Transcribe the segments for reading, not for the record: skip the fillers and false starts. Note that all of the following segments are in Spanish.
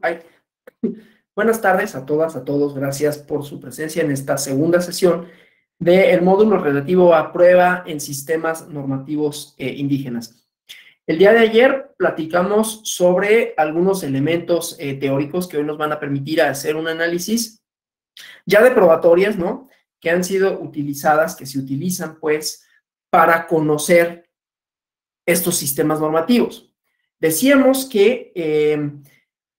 Ay, buenas tardes a todas, a todos. Gracias por su presencia en esta segunda sesión del módulo relativo a prueba en sistemas normativos indígenas. El día de ayer platicamos sobre algunos elementos teóricos que hoy nos van a permitir hacer un análisis ya de probatorias, ¿no? Que han sido utilizadas, que se utilizan, pues, para conocer estos sistemas normativos. Decíamos que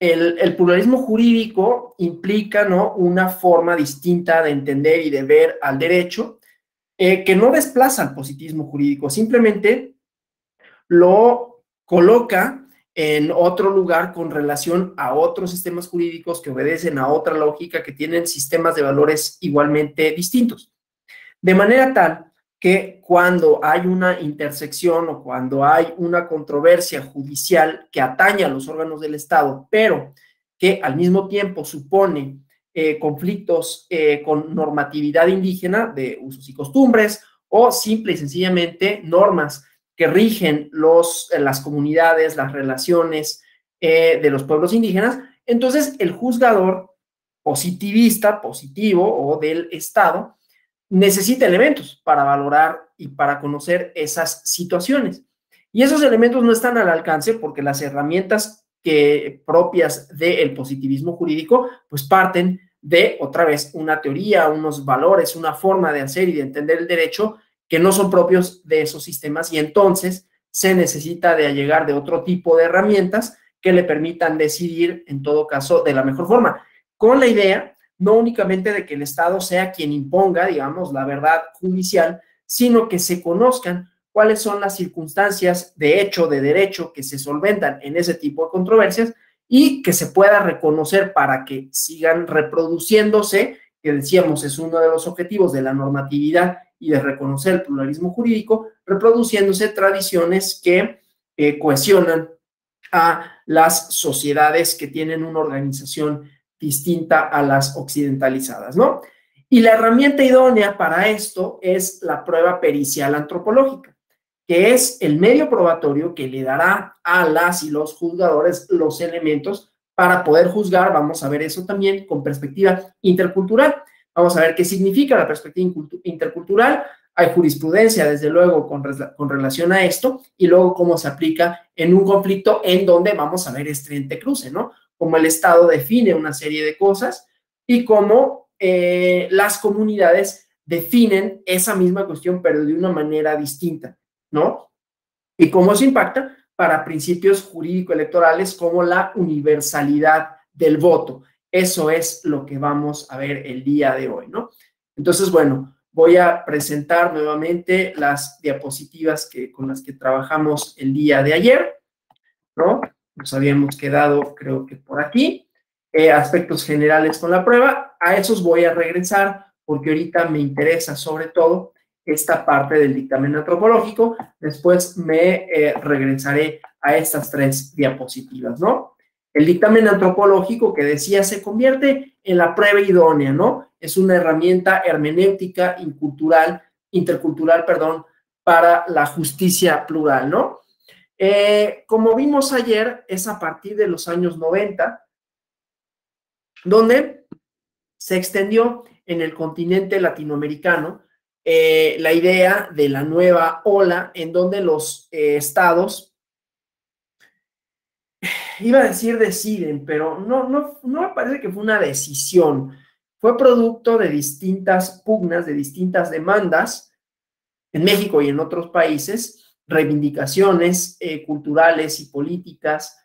el pluralismo jurídico implica, ¿no?, una forma distinta de entender y de ver al derecho, que no desplaza al positivismo jurídico, simplemente lo coloca en otro lugar con relación a otros sistemas jurídicos que obedecen a otra lógica, que tienen sistemas de valores igualmente distintos. De manera tal que cuando hay una intersección o cuando hay una controversia judicial que atañe a los órganos del Estado, pero que al mismo tiempo supone conflictos con normatividad indígena de usos y costumbres o simple y sencillamente normas que rigen las comunidades, las relaciones de los pueblos indígenas, entonces el juzgador positivista, positivo o del Estado, necesita elementos para valorar y para conocer esas situaciones. Y esos elementos no están al alcance porque las herramientas propias del positivismo jurídico, pues parten de, otra vez, una teoría, unos valores, una forma de hacer y de entender el derecho que no son propios de esos sistemas, y entonces se necesita de allegar de otro tipo de herramientas que le permitan decidir, en todo caso, de la mejor forma, con la idea no únicamente de que el Estado sea quien imponga, digamos, la verdad judicial, sino que se conozcan cuáles son las circunstancias de hecho, de derecho, que se solventan en ese tipo de controversias y que se pueda reconocer para que sigan reproduciéndose, que decíamos es uno de los objetivos de la normatividad y de reconocer el pluralismo jurídico, reproduciéndose tradiciones que cohesionan a las sociedades que tienen una organización distinta a las occidentalizadas, ¿no? Y la herramienta idónea para esto es la prueba pericial antropológica, que es el medio probatorio que le dará a las y los juzgadores los elementos para poder juzgar. Vamos a ver eso también con perspectiva intercultural. Vamos a ver qué significa la perspectiva intercultural. Hay jurisprudencia, desde luego, con relación a esto, y luego cómo se aplica en un conflicto en donde vamos a ver este entrecruce, ¿no? Cómo el Estado define una serie de cosas y cómo las comunidades definen esa misma cuestión, pero de una manera distinta, ¿no? Y cómo se impacta para principios jurídico-electorales como la universalidad del voto. Eso es lo que vamos a ver el día de hoy, ¿no? Entonces, bueno, voy a presentar nuevamente las diapositivas con las que trabajamos el día de ayer, ¿no? Nos habíamos quedado, creo que por aquí. Aspectos generales con la prueba. A esos voy a regresar porque ahorita me interesa sobre todo esta parte del dictamen antropológico. Después me regresaré a estas tres diapositivas, ¿no? El dictamen antropológico, que decía, se convierte en la prueba idónea, ¿no? Es una herramienta hermenéutica intercultural, perdón, para la justicia plural, ¿no? Como vimos ayer, es a partir de los años 90, donde se extendió en el continente latinoamericano la idea de la nueva ola, en donde los estados, iba a decir deciden, pero no me parece que fue una decisión, fue producto de distintas pugnas, de distintas demandas en México y en otros países, reivindicaciones culturales y políticas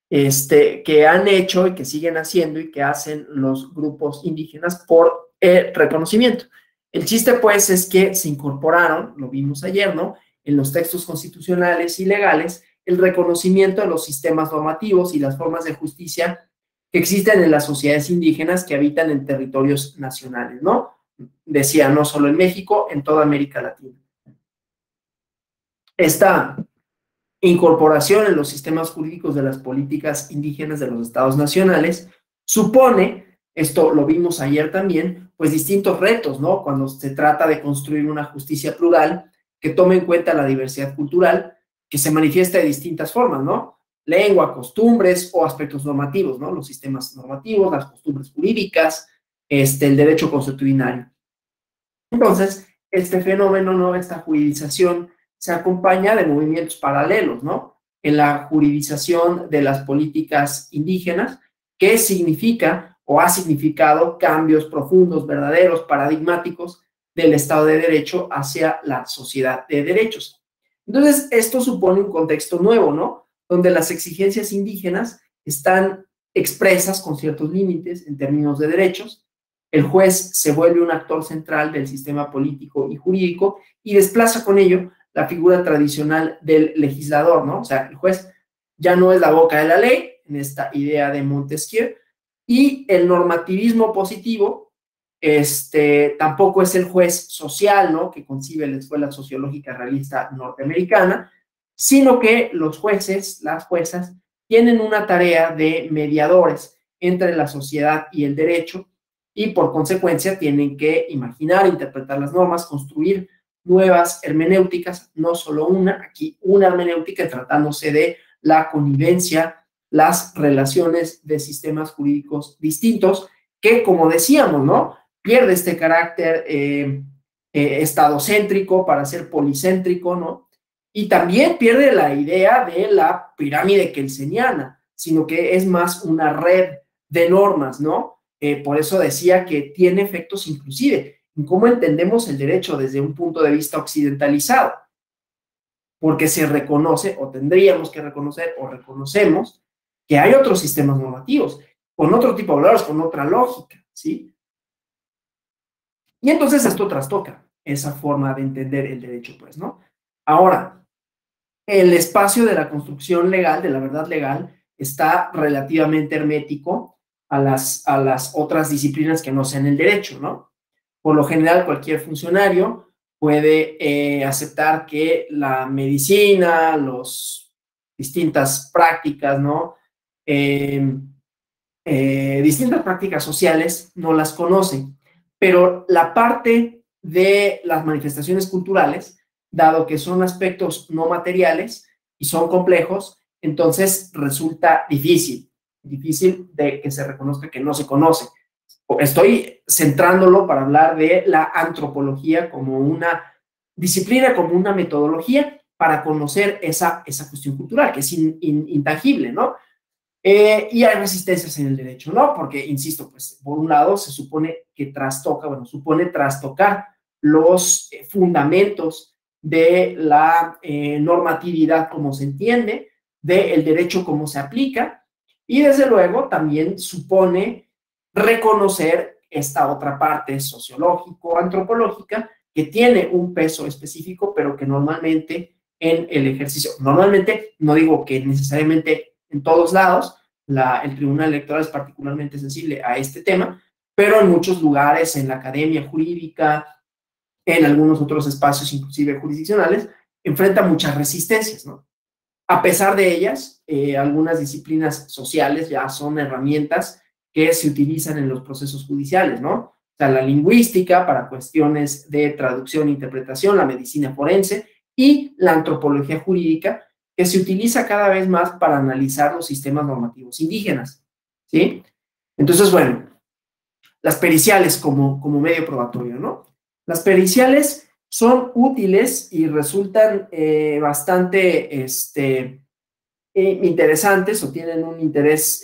que han hecho y que siguen haciendo y que hacen los grupos indígenas por reconocimiento. El chiste, pues, es que se incorporaron, lo vimos ayer, ¿no?, en los textos constitucionales y legales, el reconocimiento de los sistemas normativos y las formas de justicia que existen en las sociedades indígenas que habitan en territorios nacionales, ¿no? Decía, no solo en México, en toda América Latina. Esta incorporación en los sistemas jurídicos de las políticas indígenas de los estados nacionales supone, esto lo vimos ayer también, pues distintos retos, ¿no? Cuando se trata de construir una justicia plural que tome en cuenta la diversidad cultural, que se manifiesta de distintas formas, ¿no? lengua, costumbres o aspectos normativos, ¿no? Los sistemas normativos, las costumbres jurídicas, el derecho consuetudinario. Entonces, este fenómeno, ¿no? Esta juridización se acompaña de movimientos paralelos, ¿no? En la juridización de las políticas indígenas, que significa o ha significado cambios profundos, verdaderos, paradigmáticos del Estado de Derecho hacia la sociedad de derechos. Entonces, esto supone un contexto nuevo, ¿no? Donde las exigencias indígenas están expresas con ciertos límites en términos de derechos. El juez se vuelve un actor central del sistema político y jurídico y desplaza con ello la figura tradicional del legislador, ¿no? O sea, el juez ya no es la boca de la ley, en esta idea de Montesquieu, y el normativismo positivo tampoco es el juez social, ¿no? Que concibe la escuela sociológica realista norteamericana, sino que los jueces, las juezas, tienen una tarea de mediadores entre la sociedad y el derecho, y por consecuencia tienen que imaginar, interpretar las normas, construir nuevas hermenéuticas, no solo una, aquí una hermenéutica tratándose de la convivencia, las relaciones de sistemas jurídicos distintos, que como decíamos, ¿no? Pierde este carácter estadocéntrico para ser policéntrico, ¿no? Y también pierde la idea de la pirámide kelseniana, sino que es más una red de normas, ¿no? Por eso decía que tiene efectos inclusive en cómo entendemos el derecho desde un punto de vista occidentalizado, porque se reconoce, o tendríamos que reconocer, o reconocemos, que hay otros sistemas normativos, con otro tipo de valores, con otra lógica, ¿sí? Y entonces esto trastoca esa forma de entender el derecho, pues, ¿no? Ahora, el espacio de la construcción legal, de la verdad legal, está relativamente hermético a las otras disciplinas que no sean el derecho, ¿no? Por lo general, cualquier funcionario puede aceptar que la medicina, las distintas prácticas, ¿no? Distintas prácticas sociales no las conoce, pero la parte de las manifestaciones culturales, dado que son aspectos no materiales y son complejos, entonces resulta difícil de que se reconozca que no se conoce. Estoy centrándolo para hablar de la antropología como una disciplina, como una metodología para conocer esa cuestión cultural, que es intangible, ¿no? Y hay resistencias en el derecho, ¿no? Porque, insisto, pues, por un lado se supone que supone trastocar los fundamentos de la normatividad como se entiende, del derecho como se aplica, y desde luego también supone reconocer esta otra parte sociológico-antropológica que tiene un peso específico, pero que normalmente en el ejercicio, normalmente, no digo que necesariamente en todos lados, el Tribunal Electoral es particularmente sensible a este tema, pero en muchos lugares, en la academia jurídica, en algunos otros espacios, inclusive jurisdiccionales, enfrenta muchas resistencias, ¿no? A pesar de ellas, algunas disciplinas sociales ya son herramientas que se utilizan en los procesos judiciales, ¿no? O sea, la lingüística para cuestiones de traducción e interpretación, la medicina forense y la antropología jurídica, que se utiliza cada vez más para analizar los sistemas normativos indígenas, ¿sí? Entonces, bueno, las periciales como medio probatorio, ¿no? Las periciales son útiles y resultan bastante interesantes o tienen un interés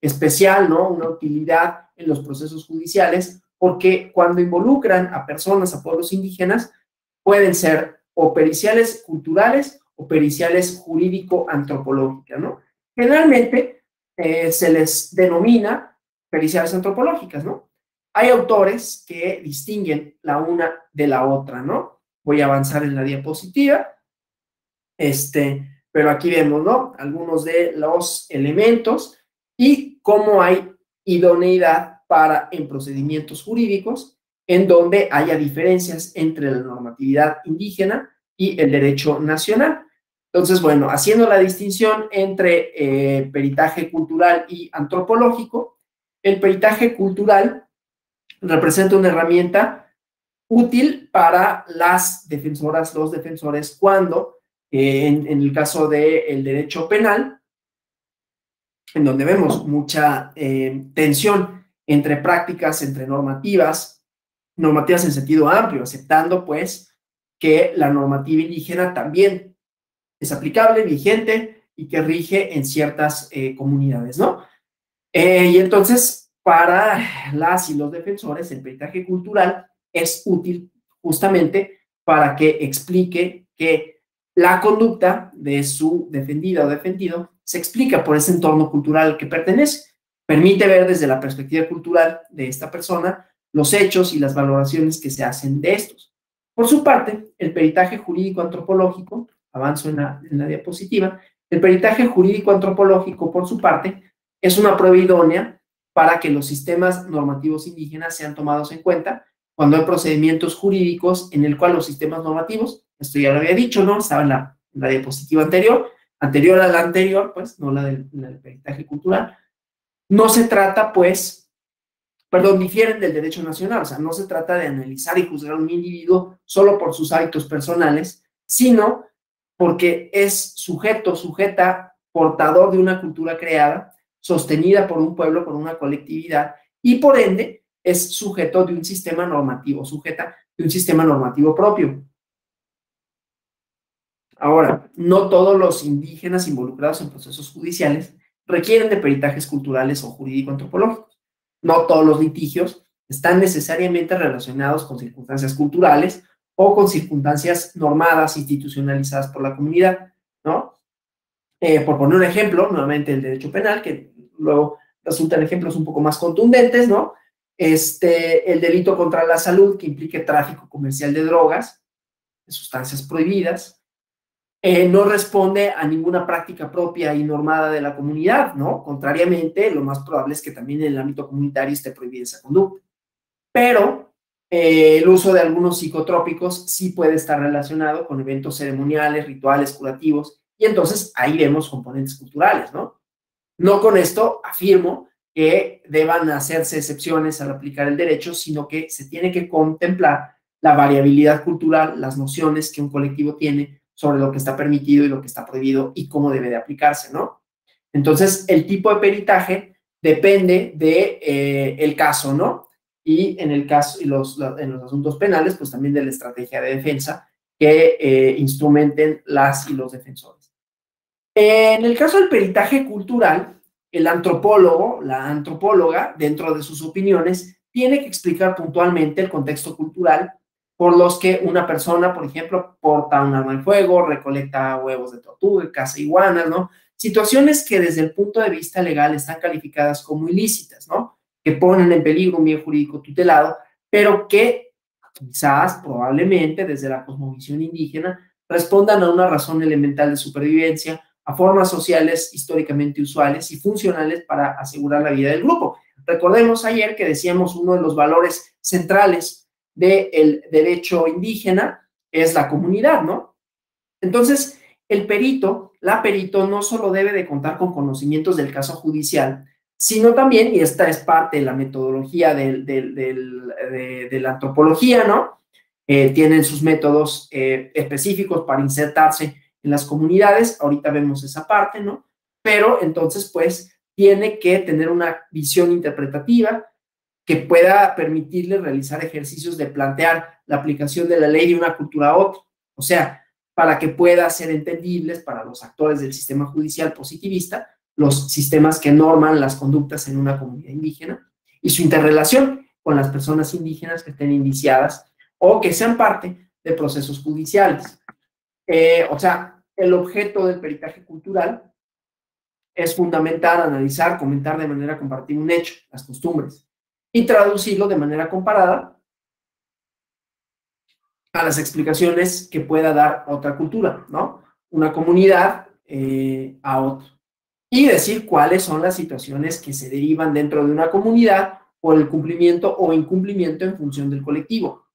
especial, ¿no? Una utilidad en los procesos judiciales, porque cuando involucran a personas, a pueblos indígenas, pueden ser o periciales culturales o periciales jurídico-antropológicas, ¿no? Generalmente se les denomina periciales antropológicas, ¿no? Hay autores que distinguen la una de la otra, ¿no? Voy a avanzar en la diapositiva, pero aquí vemos, ¿no? Algunos de los elementos y cómo hay idoneidad en procedimientos jurídicos en donde haya diferencias entre la normatividad indígena y el derecho nacional. Entonces, bueno, haciendo la distinción entre peritaje cultural y antropológico, el peritaje cultural representa una herramienta útil para las defensoras, los defensores, cuando, en el caso del derecho penal, en donde vemos mucha tensión entre prácticas, entre normativas en sentido amplio, aceptando pues que la normativa indígena también es aplicable, vigente y que rige en ciertas comunidades, ¿no? Y entonces, para las y los defensores, el peritaje cultural es útil justamente para que explique que la conducta de su defendida o defendido se explica por ese entorno cultural al que pertenece. Permite ver desde la perspectiva cultural de esta persona los hechos y las valoraciones que se hacen de estos. Por su parte, el peritaje jurídico-antropológico, avanzo en la diapositiva, el peritaje jurídico-antropológico, por su parte, es una prueba idónea para que los sistemas normativos indígenas sean tomados en cuenta cuando hay procedimientos jurídicos en el cual los sistemas normativos, esto ya lo había dicho, ¿no? Estaba en la diapositiva anterior a la anterior, pues, no la del peritaje cultural, no se trata, pues, perdón, difieren del derecho nacional, o sea, no se trata de analizar y juzgar a un individuo solo por sus hábitos personales, sino porque es sujeto, sujeta, portador de una cultura creada, sostenida por un pueblo, por una colectividad, y por ende es sujeto de un sistema normativo, sujeta de un sistema normativo propio. Ahora, no todos los indígenas involucrados en procesos judiciales requieren de peritajes culturales o jurídico-antropológicos. No todos los litigios están necesariamente relacionados con circunstancias culturales o con circunstancias normadas, institucionalizadas por la comunidad, ¿no? Por poner un ejemplo, nuevamente el derecho penal, que luego resultan ejemplos un poco más contundentes, ¿no? El delito contra la salud que implique tráfico comercial de drogas, de sustancias prohibidas, no responde a ninguna práctica propia y normada de la comunidad, ¿no? Contrariamente, lo más probable es que también en el ámbito comunitario esté prohibida esa conducta. Pero el uso de algunos psicotrópicos sí puede estar relacionado con eventos ceremoniales, rituales, curativos, y entonces ahí vemos componentes culturales, ¿no? No con esto afirmo que deban hacerse excepciones al aplicar el derecho, sino que se tiene que contemplar la variabilidad cultural, las nociones que un colectivo tiene sobre lo que está permitido y lo que está prohibido y cómo debe de aplicarse, ¿no? Entonces, el tipo de peritaje depende de el caso, ¿no? Y en el caso, en los asuntos penales, pues también de la estrategia de defensa que instrumenten las y los defensores. En el caso del peritaje cultural, el antropólogo, la antropóloga, dentro de sus opiniones, tiene que explicar puntualmente el contexto cultural por los que una persona, por ejemplo, porta un arma de fuego, recolecta huevos de tortuga, caza iguanas, ¿no? Situaciones que desde el punto de vista legal están calificadas como ilícitas, ¿no? Que ponen en peligro un bien jurídico tutelado, pero que quizás, probablemente, desde la cosmovisión indígena, respondan a una razón elemental de supervivencia, a formas sociales históricamente usuales y funcionales para asegurar la vida del grupo. Recordemos ayer que decíamos uno de los valores centrales del derecho indígena es la comunidad, ¿no? Entonces, el perito, la perito, no solo debe de contar con conocimientos del caso judicial, sino también, y esta es parte de la metodología de la antropología, ¿no? Tienen sus métodos específicos para insertarse en las comunidades, ahorita vemos esa parte, ¿no? Pero entonces, pues, tiene que tener una visión interpretativa que pueda permitirle realizar ejercicios de plantear la aplicación de la ley de una cultura a otra, o sea, para que pueda ser entendibles para los actores del sistema judicial positivista, los sistemas que norman las conductas en una comunidad indígena y su interrelación con las personas indígenas que estén indiciadas o que sean parte de procesos judiciales. O sea, el objeto del peritaje cultural es fundamentar, analizar, comentar de manera comparativa un hecho, las costumbres, y traducirlo de manera comparada a las explicaciones que pueda dar otra cultura, ¿no? Una comunidad a otra. Y decir cuáles son las situaciones que se derivan dentro de una comunidad por el cumplimiento o incumplimiento en función del colectivo.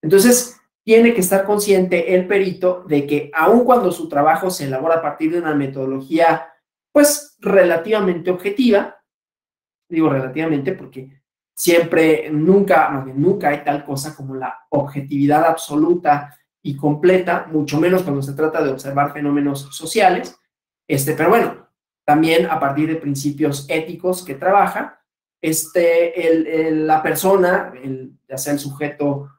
Entonces, tiene que estar consciente el perito de que aun cuando su trabajo se elabora a partir de una metodología, pues, relativamente objetiva, digo relativamente porque siempre, nunca, más bien nunca hay tal cosa como la objetividad absoluta y completa, mucho menos cuando se trata de observar fenómenos sociales, pero bueno, también a partir de principios éticos que trabaja. La persona, ya sea el sujeto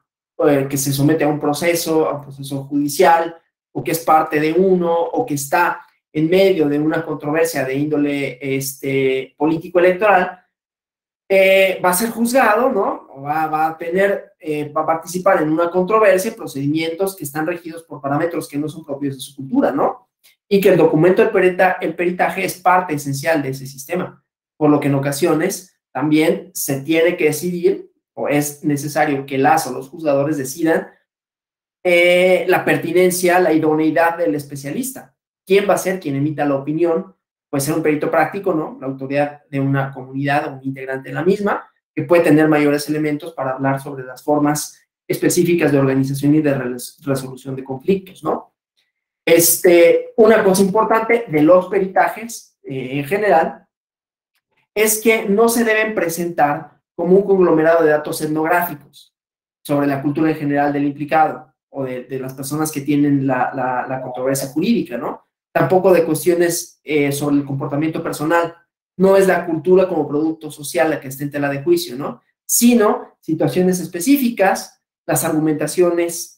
que se somete a un proceso judicial, o que es parte de uno, o que está en medio de una controversia de índole político-electoral, va a ser juzgado, ¿no? O va a participar en una controversia, procedimientos que están regidos por parámetros que no son propios de su cultura, ¿no? Y que el documento el peritaje es parte esencial de ese sistema, por lo que en ocasiones también se tiene que decidir, o es necesario que las o los juzgadores decidan la pertinencia, la idoneidad del especialista. ¿Quién va a ser quien emita la opinión? Puede ser un perito práctico, ¿no? La autoridad de una comunidad o un integrante de la misma, que puede tener mayores elementos para hablar sobre las formas específicas de organización y de resolución de conflictos, ¿no? Una cosa importante de los peritajes en general es que no se deben presentar como un conglomerado de datos etnográficos sobre la cultura en general del implicado o de las personas que tienen la controversia jurídica, ¿no? Tampoco de cuestiones sobre el comportamiento personal. No es la cultura como producto social la que está en tela de juicio, ¿no? Sino situaciones específicas, las argumentaciones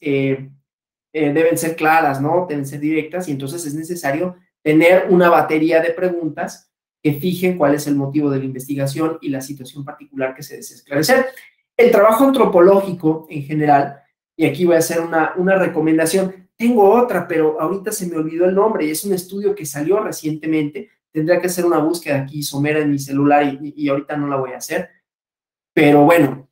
deben ser claras, ¿no? Deben ser directas, y entonces es necesario tener una batería de preguntas que fijen cuál es el motivo de la investigación y la situación particular que se desea esclarecer. El trabajo antropológico en general, y aquí voy a hacer una recomendación, tengo otra, pero ahorita se me olvidó el nombre, y es un estudio que salió recientemente, tendría que hacer una búsqueda aquí somera en mi celular y ahorita no la voy a hacer, pero bueno,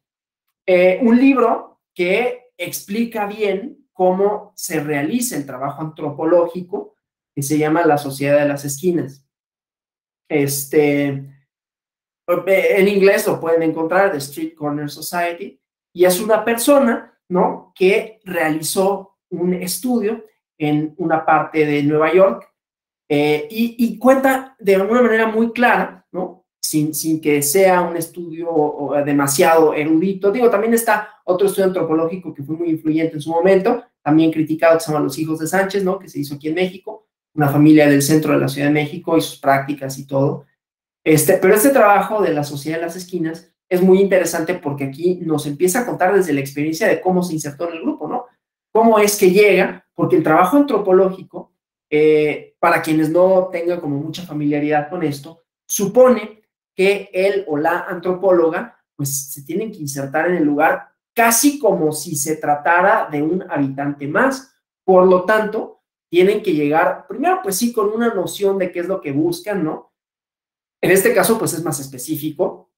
un libro que explica bien cómo se realiza el trabajo antropológico, que se llama La Sociedad de las Esquinas. En inglés lo pueden encontrar, The Street Corner Society, y es una persona, ¿no?, que realizó un estudio en una parte de Nueva York y cuenta de una manera muy clara, ¿no?, sin que sea un estudio demasiado erudito. Digo, también está otro estudio antropológico que fue muy influyente en su momento, también criticado, que se llama Los Hijos de Sánchez, ¿no?, que se hizo aquí en México, una familia del centro de la Ciudad de México y sus prácticas y todo. Pero este trabajo de La Sociedad de las Esquinas es muy interesante porque aquí nos empieza a contar desde la experiencia de cómo se insertó en el grupo, ¿no? Cómo es que llega, porque el trabajo antropológico, para quienes no tengan como mucha familiaridad con esto, supone que él o la antropóloga pues se tienen que insertar en el lugar casi como si se tratara de un habitante más. Por lo tanto, tienen que llegar, primero pues sí, con una noción de qué es lo que buscan, ¿no? En este caso pues es más específico,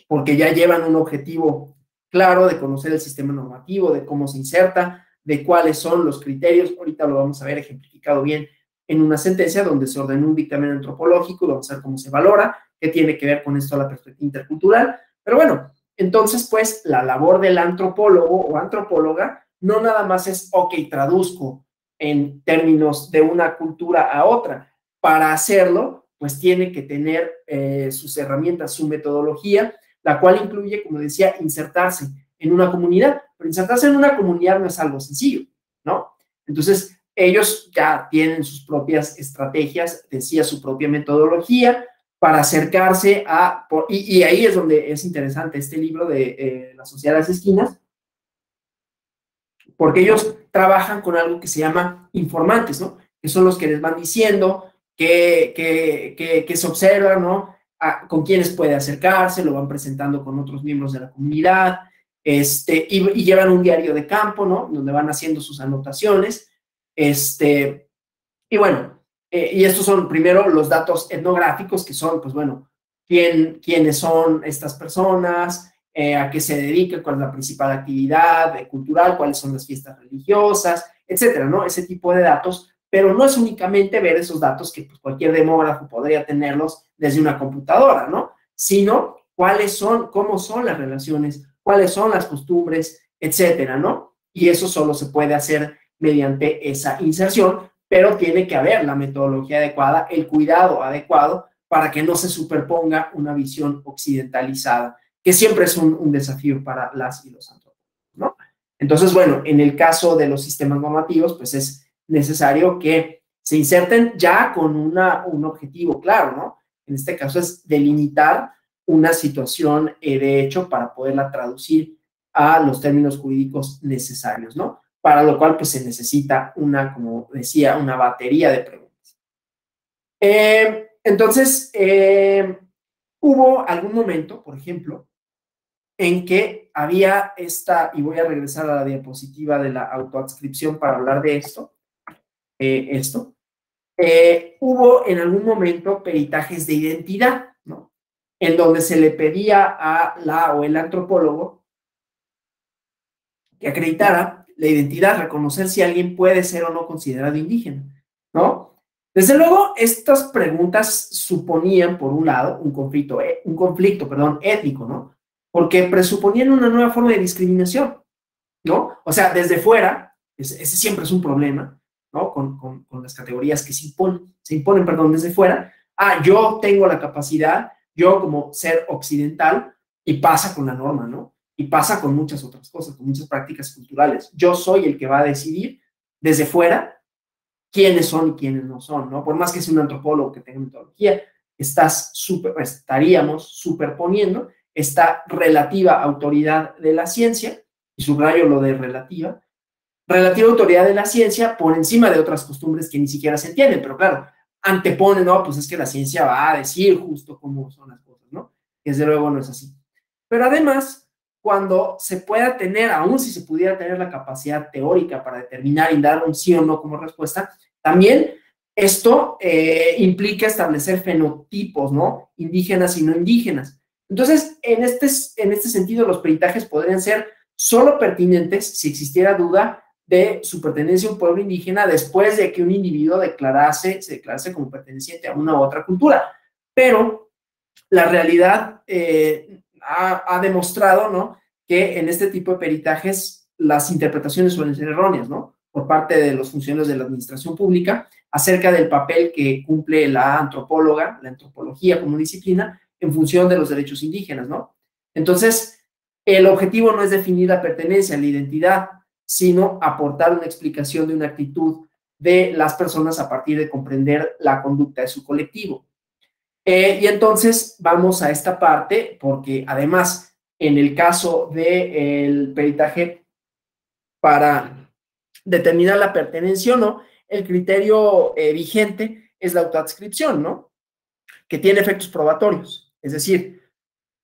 porque ya llevan un objetivo claro de conocer el sistema normativo, de cómo se inserta, de cuáles son los criterios. Ahorita lo vamos a ver ejemplificado bien en una sentencia donde se ordenó un dictamen antropológico, vamos a ver cómo se valora, qué tiene que ver con esto la perspectiva intercultural. Pero bueno, entonces pues la labor del antropólogo o antropóloga no nada más es, ok, traduzco en términos de una cultura a otra. Para hacerlo, pues tiene que tener sus herramientas, su metodología, la cual incluye, como decía, insertarse en una comunidad. Pero insertarse en una comunidad no es algo sencillo, ¿no? Entonces, ellos ya tienen sus propias estrategias, decía, su propia metodología para acercarse a... Y ahí es donde es interesante este libro de La Sociedad de las Esquinas, porque ellos trabajan con algo que se llama informantes, ¿no? Que son los que les van diciendo que se observan, ¿no? Con quiénes puede acercarse, lo van presentando con otros miembros de la comunidad, y llevan un diario de campo, ¿no? Donde van haciendo sus anotaciones, y bueno, y estos son primero los datos etnográficos, que son, pues bueno, quiénes son estas personas, a qué se dedican, cuál es la principal actividad cultural, cuáles son las fiestas religiosas, etcétera, ¿no? Ese tipo de datos, pero no es únicamente ver esos datos que pues, cualquier demógrafo podría tenerlos desde una computadora, ¿no? Sino cuáles son, cómo son las relaciones, cuáles son las costumbres, etcétera, ¿no? Y eso solo se puede hacer mediante esa inserción, pero tiene que haber la metodología adecuada, el cuidado adecuado para que no se superponga una visión occidentalizada, que siempre es un desafío para las y los antropólogos, ¿no? Entonces, bueno, en el caso de los sistemas normativos, pues es necesario que se inserten ya con un objetivo claro, ¿no? En este caso es delimitar una situación de hecho para poderla traducir a los términos jurídicos necesarios, ¿no? Para lo cual pues se necesita como decía, una batería de preguntas. Entonces, hubo algún momento, por ejemplo, en que había y voy a regresar a la diapositiva de la autoadscripción para hablar de esto, hubo en algún momento peritajes de identidad, ¿no? En donde se le pedía a la o el antropólogo que acreditara la identidad, reconocer si alguien puede ser o no considerado indígena, ¿no? Desde luego, estas preguntas suponían, por un lado, un conflicto ético, ¿no? Porque presuponían una nueva forma de discriminación, ¿no? O sea, desde fuera, ese siempre es un problema, ¿no? Con las categorías que se imponen, desde fuera. Yo tengo la capacidad, yo como ser occidental, y pasa con la norma, ¿no? Y pasa con muchas otras cosas, con muchas prácticas culturales. Yo soy el que va a decidir desde fuera quiénes son y quiénes no son, ¿no? Por más que sea un antropólogo que tenga metodología, estaríamos superponiendo esta relativa autoridad de la ciencia, y subrayo lo de relativa autoridad de la ciencia por encima de otras costumbres que ni siquiera se entienden, pero claro, antepone, no, pues es que la ciencia va a decir justo cómo son las cosas, ¿no? Desde luego no es así. Pero además, cuando se pueda tener, aún si se pudiera tener la capacidad teórica para determinar y dar un sí o no como respuesta, también esto implica establecer fenotipos, ¿no? Indígenas y no indígenas. Entonces, en este sentido, los peritajes podrían ser solo pertinentes si existiera duda de su pertenencia a un pueblo indígena después de que un individuo se declarase como perteneciente a una u otra cultura. Pero la realidad ha demostrado, ¿no?, que en este tipo de peritajes las interpretaciones suelen ser erróneas, ¿no?, por parte de los funcionarios de la administración pública acerca del papel que cumple la antropología como disciplina en función de los derechos indígenas, ¿no? Entonces, el objetivo no es definir la pertenencia, la identidad, sino aportar una explicación de una actitud de las personas a partir de comprender la conducta de su colectivo. Y entonces vamos a esta parte, porque además, en el caso del peritaje para determinar la pertenencia o no, el criterio vigente es la autoadscripción, ¿no? Que tiene efectos probatorios. Es decir,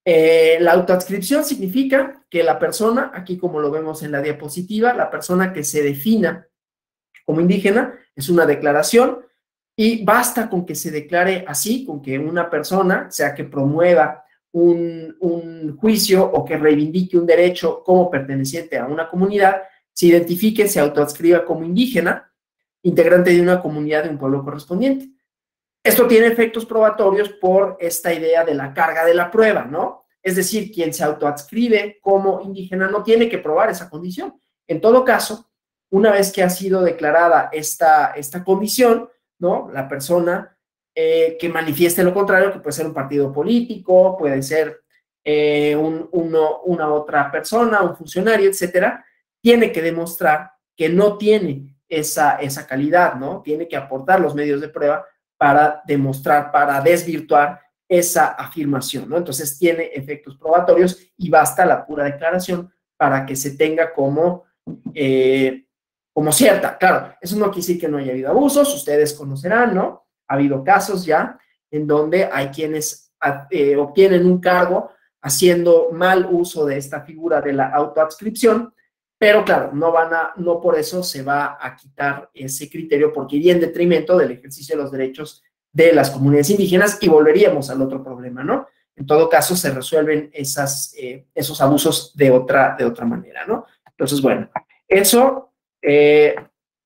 la autoadscripción significa que la persona, aquí como lo vemos en la diapositiva, la persona que se defina como indígena es una declaración, y basta con que se declare así, con que una persona, sea que promueva un juicio o que reivindique un derecho como perteneciente a una comunidad, se identifique, se autoadscriba como indígena, integrante de una comunidad de un pueblo correspondiente. Esto tiene efectos probatorios por esta idea de la carga de la prueba, ¿no? Es decir, quien se autoadscribe como indígena no tiene que probar esa condición. En todo caso, una vez que ha sido declarada esta condición, ¿no?, la persona que manifieste lo contrario, que puede ser un partido político, puede ser una otra persona, un funcionario, etcétera, tiene que demostrar que no tiene esa calidad, ¿no? Tiene que aportar los medios de prueba para demostrar, para desvirtuar esa afirmación, ¿no? Entonces tiene efectos probatorios y basta la pura declaración para que se tenga como cierta. Claro, eso no quiere decir que no haya habido abusos, ustedes conocerán, ¿no? Ha habido casos ya en donde hay quienes obtienen un cargo haciendo mal uso de esta figura de la autoadscripción, pero claro, no por eso se va a quitar ese criterio, porque iría en detrimento del ejercicio de los derechos de las comunidades indígenas y volveríamos al otro problema, ¿no? En todo caso, se resuelven esos abusos de otra manera, ¿no? Entonces, bueno, eso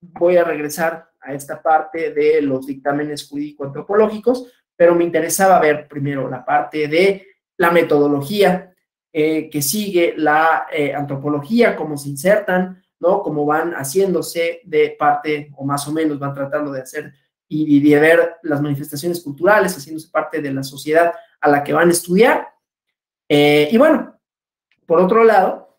voy a regresar a esta parte de los dictámenes jurídico-antropológicos, pero me interesaba ver primero la parte de la metodología que sigue la antropología, cómo se insertan, ¿no? Cómo van haciéndose de parte, o más o menos van tratando de hacer y de ver las manifestaciones culturales, haciéndose parte de la sociedad a la que van a estudiar. Y bueno, por otro lado,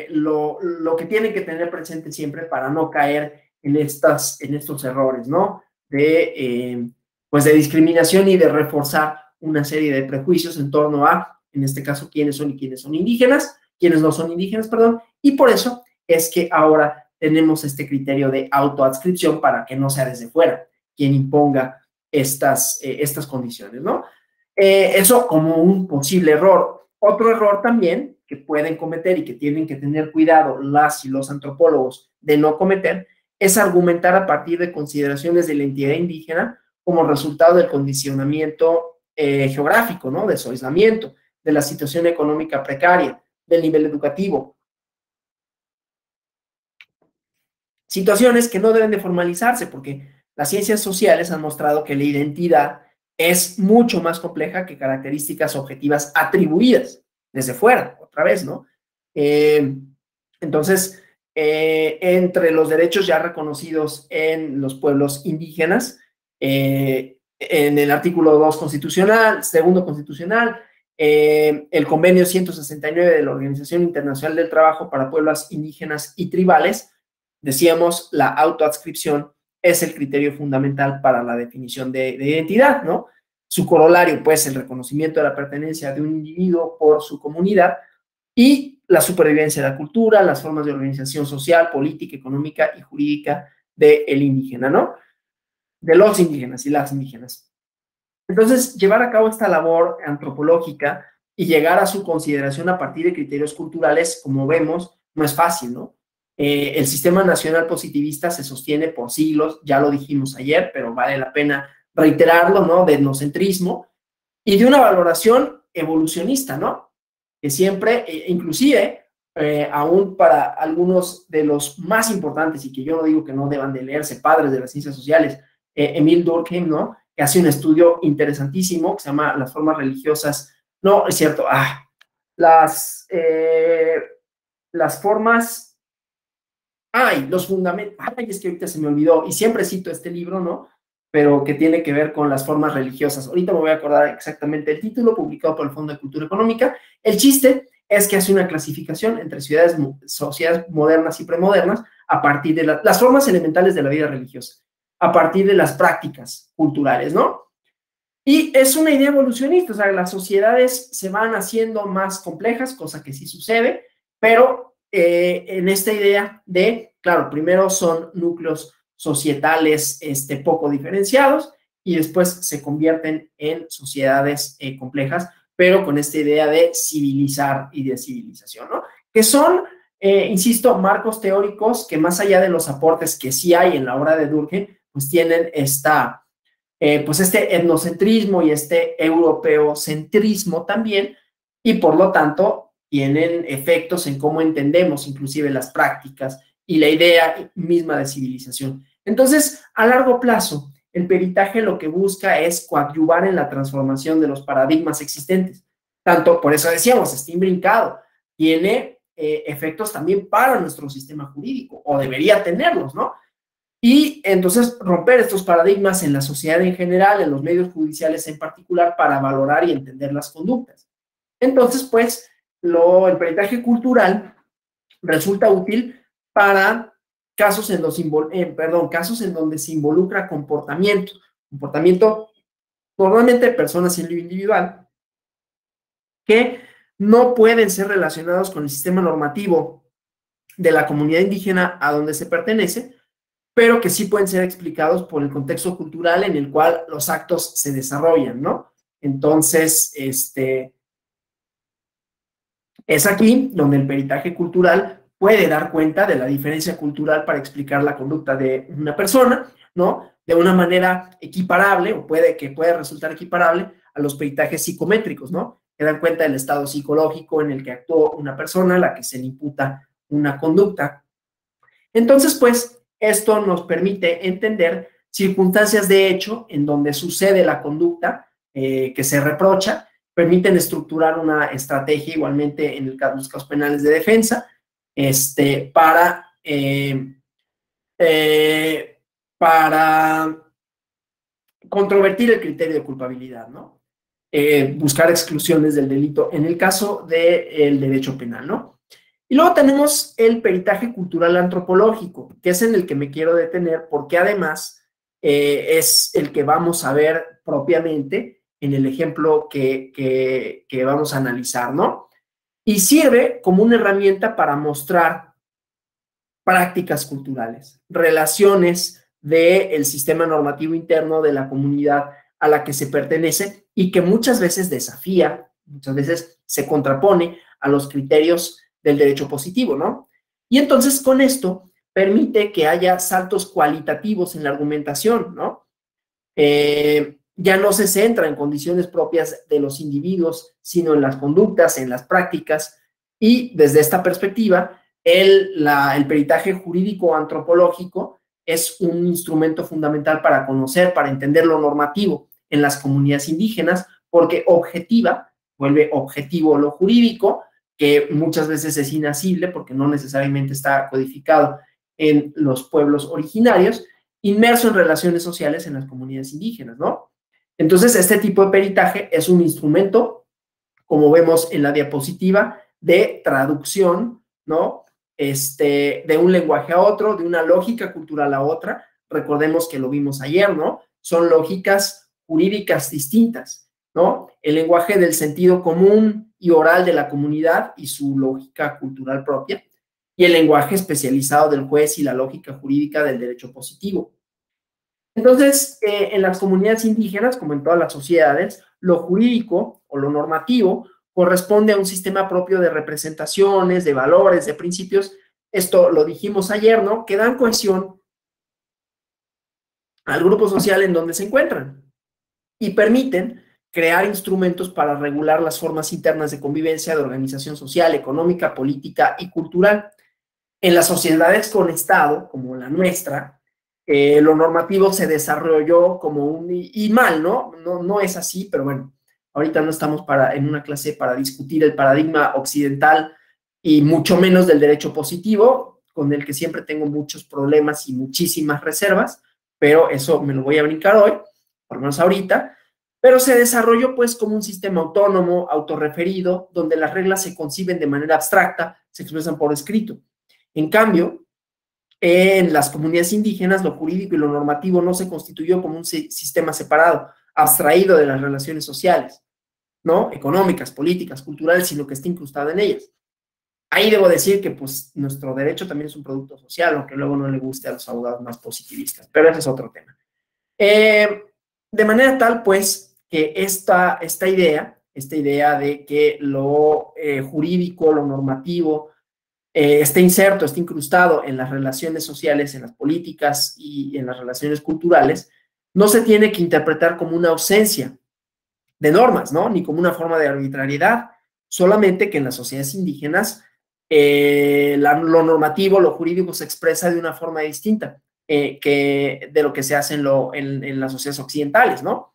lo que tienen que tener presente siempre para no caer en estos errores, ¿no? pues de discriminación y de reforzar una serie de prejuicios en torno a, en este caso, quiénes son y quiénes son indígenas, quiénes no son indígenas, perdón, y por eso es que ahora tenemos este criterio de autoadscripción para que no sea desde fuera quien imponga estas condiciones, ¿no? Eso como un posible error. Otro error también que pueden cometer y que tienen que tener cuidado las y los antropólogos de no cometer es argumentar a partir de consideraciones de la entidad indígena como resultado del condicionamiento geográfico, ¿no? De su aislamiento, de la situación económica precaria, del nivel educativo. Situaciones que no deben de formalizarse porque las ciencias sociales han mostrado que la identidad es mucho más compleja que características objetivas atribuidas desde fuera, otra vez, ¿no? Entonces, entre los derechos ya reconocidos en los pueblos indígenas, en el artículo 2 constitucional, segundo constitucional, el convenio 169 de la Organización Internacional del Trabajo para Pueblos Indígenas y Tribales, decíamos, la autoadscripción es el criterio fundamental para la definición de identidad, ¿no? Su corolario, pues, el reconocimiento de la pertenencia de un individuo por su comunidad y la supervivencia de la cultura, las formas de organización social, política, económica y jurídica del indígena, ¿no? De los indígenas y las indígenas. Entonces, llevar a cabo esta labor antropológica y llegar a su consideración a partir de criterios culturales, como vemos, no es fácil, ¿no? El sistema nacional positivista se sostiene por siglos, ya lo dijimos ayer, pero vale la pena reiterarlo, ¿no? De etnocentrismo y de una valoración evolucionista, ¿no? Que siempre, inclusive, aún para algunos de los más importantes, y que yo no digo que no deban de leerse, padres de las ciencias sociales, Emil Durkheim, ¿no? Que hace un estudio interesantísimo que se llama Las formas religiosas, no, es cierto, las formas, los fundamentos, es que ahorita se me olvidó, y siempre cito este libro, ¿no? Pero que tiene que ver con las formas religiosas. Ahorita me voy a acordar exactamente el título, publicado por el Fondo de Cultura Económica. El chiste es que hace una clasificación entre sociedades modernas y premodernas a partir de las formas elementales de la vida religiosa, a partir de las prácticas culturales, ¿no? Y es una idea evolucionista, o sea, las sociedades se van haciendo más complejas, cosa que sí sucede, pero en esta idea de, claro, primero son núcleos societales poco diferenciados y después se convierten en sociedades complejas, pero con esta idea de civilizar y de civilización, ¿no? Que son, insisto, marcos teóricos que más allá de los aportes que sí hay en la obra de Durkheim, pues tienen pues este etnocentrismo y este europeocentrismo también, y por lo tanto tienen efectos en cómo entendemos inclusive las prácticas y la idea misma de civilización. Entonces, a largo plazo, el peritaje lo que busca es coadyuvar en la transformación de los paradigmas existentes. Tanto, por eso decíamos, está imbrincado, tiene efectos también para nuestro sistema jurídico, o debería tenerlos, ¿no? Y entonces romper estos paradigmas en la sociedad en general, en los medios judiciales en particular, para valorar y entender las conductas. Entonces, pues, el peritaje cultural resulta útil para casos en, casos en donde se involucra comportamiento normalmente de personas en lo individual, que no pueden ser relacionados con el sistema normativo de la comunidad indígena a donde se pertenece, pero que sí pueden ser explicados por el contexto cultural en el cual los actos se desarrollan, ¿no? Entonces, es aquí donde el peritaje cultural puede dar cuenta de la diferencia cultural para explicar la conducta de una persona, ¿no? De una manera equiparable, o puede resultar equiparable a los peritajes psicométricos, ¿no? Que dan cuenta del estado psicológico en el que actuó una persona, a la que se le imputa una conducta. Entonces, pues, esto nos permite entender circunstancias de hecho en donde sucede la conducta que se reprocha, permiten estructurar una estrategia igualmente en los casos penales de defensa para controvertir el criterio de culpabilidad, ¿no? Buscar exclusiones del delito en el caso del derecho penal, ¿no? Y luego tenemos el peritaje cultural antropológico, que es en el que me quiero detener, porque además es el que vamos a ver propiamente en el ejemplo que vamos a analizar, ¿no? Y sirve como una herramienta para mostrar prácticas culturales, relaciones del sistema normativo interno de la comunidad a la que se pertenece y que muchas veces desafía, muchas veces se contrapone a los criterios del derecho positivo, ¿no? Y entonces con esto permite que haya saltos cualitativos en la argumentación, ¿no? Ya no se centra en condiciones propias de los individuos, sino en las conductas, en las prácticas, y desde esta perspectiva, el peritaje jurídico antropológico es un instrumento fundamental para conocer, para entender lo normativo en las comunidades indígenas, porque objetiva, vuelve objetivo lo jurídico, que muchas veces es inasible porque no necesariamente está codificado en los pueblos originarios, inmerso en relaciones sociales en las comunidades indígenas, ¿no? Entonces, este tipo de peritaje es un instrumento, como vemos en la diapositiva, de traducción, ¿no? De un lenguaje a otro, de una lógica cultural a otra. Recordemos que lo vimos ayer, ¿no? Son lógicas jurídicas distintas, ¿no? El lenguaje del sentido común y oral de la comunidad y su lógica cultural propia, y el lenguaje especializado del juez y la lógica jurídica del derecho positivo. Entonces, en las comunidades indígenas, como en todas las sociedades, lo jurídico o lo normativo corresponde a un sistema propio de representaciones, de valores, de principios. Esto lo dijimos ayer, ¿no? Que dan cohesión al grupo social en donde se encuentran y permiten crear instrumentos para regular las formas internas de convivencia, de organización social, económica, política y cultural. En las sociedades con Estado, como la nuestra, lo normativo se desarrolló como y mal, ¿no? No es así, pero bueno, ahorita no estamos en una clase para discutir el paradigma occidental y mucho menos del derecho positivo, con el que siempre tengo muchos problemas y muchísimas reservas, pero eso me lo voy a brincar hoy, por lo menos ahorita. Pero se desarrolló pues como un sistema autónomo, autorreferido, donde las reglas se conciben de manera abstracta, se expresan por escrito. En cambio, en las comunidades indígenas, lo jurídico y lo normativo no se constituyó como un sistema separado, abstraído de las relaciones sociales, ¿no? Económicas, políticas, culturales, sino que está incrustado en ellas. Ahí debo decir que pues nuestro derecho también es un producto social, aunque luego no le guste a los abogados más positivistas, pero ese es otro tema. De manera tal, pues, que esta idea de que lo jurídico, lo normativo, esté inserto, esté incrustado en las relaciones sociales, en las políticas y en las relaciones culturales, no se tiene que interpretar como una ausencia de normas, ¿no? Ni como una forma de arbitrariedad, solamente que en las sociedades indígenas lo normativo, lo jurídico se expresa de una forma distinta que de lo que se hace en las sociedades occidentales, ¿no?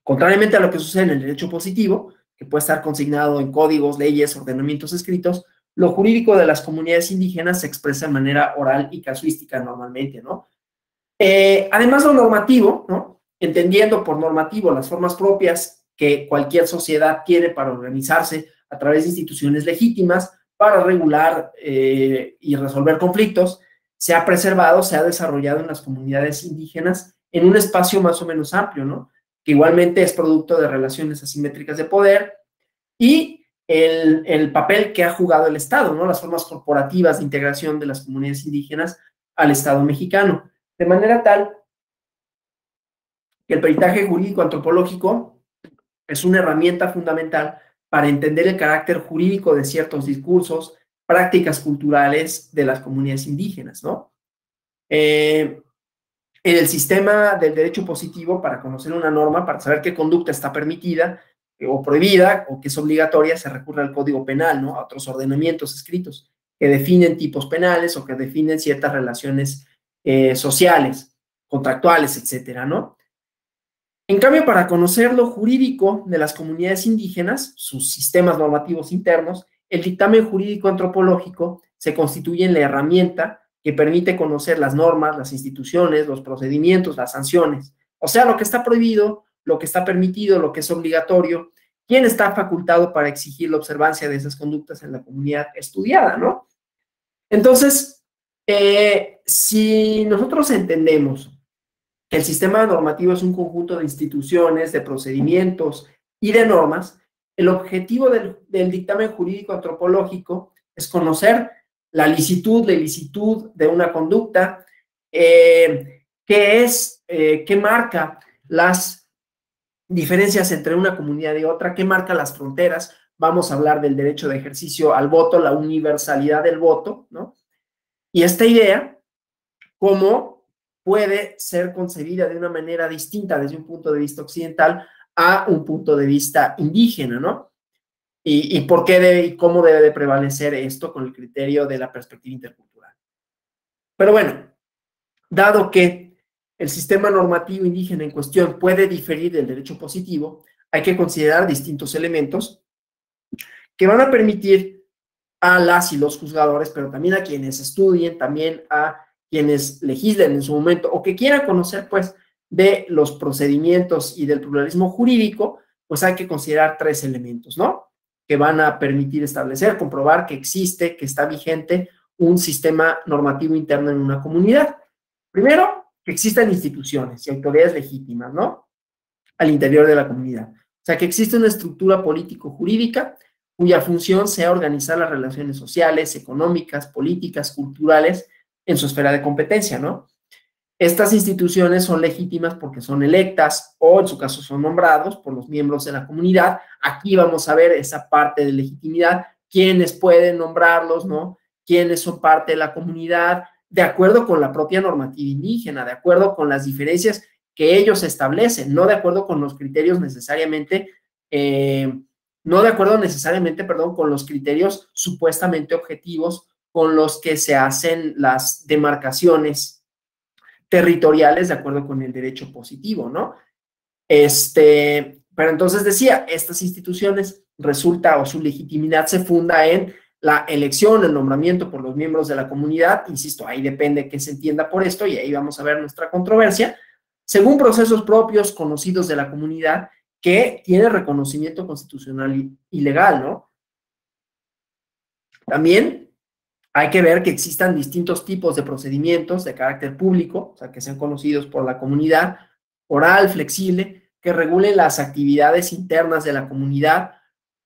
Contrariamente a lo que sucede en el derecho positivo, que puede estar consignado en códigos, leyes, ordenamientos escritos, lo jurídico de las comunidades indígenas se expresa de manera oral y casuística normalmente, ¿no? Además, lo normativo, ¿no? Entendiendo por normativo las formas propias que cualquier sociedad tiene para organizarse a través de instituciones legítimas para regular y resolver conflictos, se ha preservado, se ha desarrollado en las comunidades indígenas en un espacio más o menos amplio, ¿no? Que igualmente es producto de relaciones asimétricas de poder y el papel que ha jugado el Estado, ¿no? Las formas corporativas de integración de las comunidades indígenas al Estado mexicano. De manera tal que el peritaje jurídico antropológico es una herramienta fundamental para entender el carácter jurídico de ciertos discursos, prácticas culturales de las comunidades indígenas, ¿no? En el sistema del derecho positivo, para conocer una norma, para saber qué conducta está permitida o prohibida o que es obligatoria, se recurre al Código Penal, ¿no? A otros ordenamientos escritos que definen tipos penales o que definen ciertas relaciones sociales, contractuales, etcétera, ¿no? En cambio, para conocer lo jurídico de las comunidades indígenas, sus sistemas normativos internos, el dictamen jurídico antropológico se constituye en la herramienta que permite conocer las normas, las instituciones, los procedimientos, las sanciones. O sea, lo que está prohibido, lo que está permitido, lo que es obligatorio, quién está facultado para exigir la observancia de esas conductas en la comunidad estudiada, ¿no? Entonces, si nosotros entendemos el sistema normativo es un conjunto de instituciones, de procedimientos y de normas. El objetivo del dictamen jurídico antropológico es conocer la licitud, la ilicitud de una conducta, qué marca las diferencias entre una comunidad y otra, qué marca las fronteras. Vamos a hablar del derecho de ejercicio al voto, la universalidad del voto, ¿no? Y esta idea, cómo puede ser concebida de una manera distinta desde un punto de vista occidental a un punto de vista indígena, ¿no? Y por qué y cómo debe de prevalecer esto con el criterio de la perspectiva intercultural. Pero bueno, dado que el sistema normativo indígena en cuestión puede diferir del derecho positivo, hay que considerar distintos elementos que van a permitir a las y los juzgadores, pero también a quienes estudien, también a quienes legislen en su momento o que quieran conocer, pues, de los procedimientos y del pluralismo jurídico, pues hay que considerar tres elementos, ¿no? Que van a permitir establecer, comprobar que existe, que está vigente un sistema normativo interno en una comunidad. Primero, que existan instituciones y autoridades legítimas, ¿no? Al interior de la comunidad. O sea, que existe una estructura político-jurídica cuya función sea organizar las relaciones sociales, económicas, políticas, culturales en su esfera de competencia, ¿no? Estas instituciones son legítimas porque son electas o en su caso son nombrados por los miembros de la comunidad. Aquí vamos a ver esa parte de legitimidad, quiénes pueden nombrarlos, ¿no? Quiénes son parte de la comunidad, de acuerdo con la propia normativa indígena, de acuerdo con las diferencias que ellos establecen, no de acuerdo con los criterios necesariamente, no de acuerdo necesariamente, perdón, con los criterios supuestamente objetivos con los que se hacen las demarcaciones territoriales de acuerdo con el derecho positivo, ¿no? Pero entonces decía, estas instituciones resulta o su legitimidad se funda en la elección, el nombramiento por los miembros de la comunidad, insisto, ahí depende qué se entienda por esto y ahí vamos a ver nuestra controversia, según procesos propios conocidos de la comunidad que tiene reconocimiento constitucional y legal, ¿no? También hay que ver que existan distintos tipos de procedimientos de carácter público, o sea, que sean conocidos por la comunidad, oral, flexible, que regulen las actividades internas de la comunidad,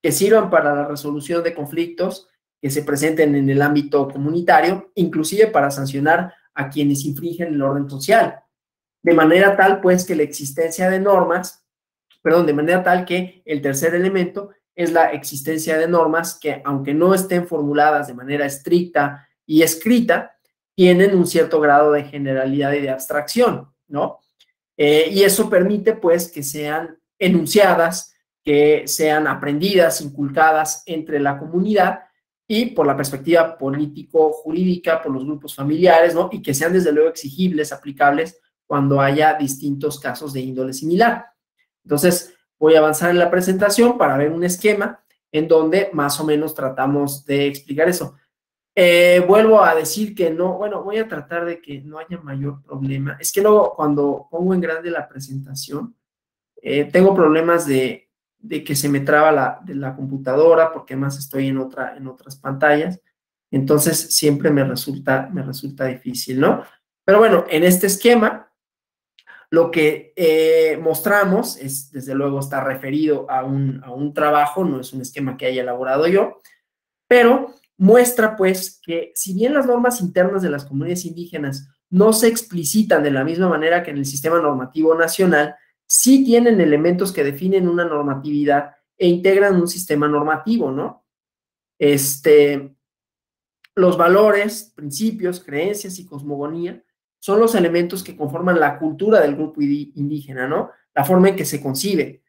que sirvan para la resolución de conflictos que se presenten en el ámbito comunitario, inclusive para sancionar a quienes infringen el orden social, de manera tal, pues, que la existencia de normas, de manera tal que el tercer elemento es la existencia de normas que, aunque no estén formuladas de manera estricta y escrita, tienen un cierto grado de generalidad y de abstracción, ¿no? Y eso permite, pues, que sean enunciadas, que sean aprendidas, inculcadas entre la comunidad y por la perspectiva político-jurídica, por los grupos familiares, ¿no? Y que sean, desde luego, exigibles, aplicables cuando haya distintos casos de índole similar. Entonces, voy a avanzar en la presentación para ver un esquema en donde más o menos tratamos de explicar eso. Vuelvo a decir que no, bueno, voy a tratar de que no haya mayor problema. Es que luego cuando pongo en grande la presentación, tengo problemas de que se me traba la computadora porque además estoy en otras pantallas. Entonces, siempre me resulta difícil, ¿no? Pero bueno, en este esquema, lo que mostramos es, desde luego, está referido a un trabajo, no es un esquema que haya elaborado yo, pero muestra, pues, que si bien las normas internas de las comunidades indígenas no se explicitan de la misma manera que en el sistema normativo nacional, sí tienen elementos que definen una normatividad e integran un sistema normativo, ¿no? Los valores, principios, creencias y cosmogonía son los elementos que conforman la cultura del grupo indígena, ¿no? La forma en que se concibe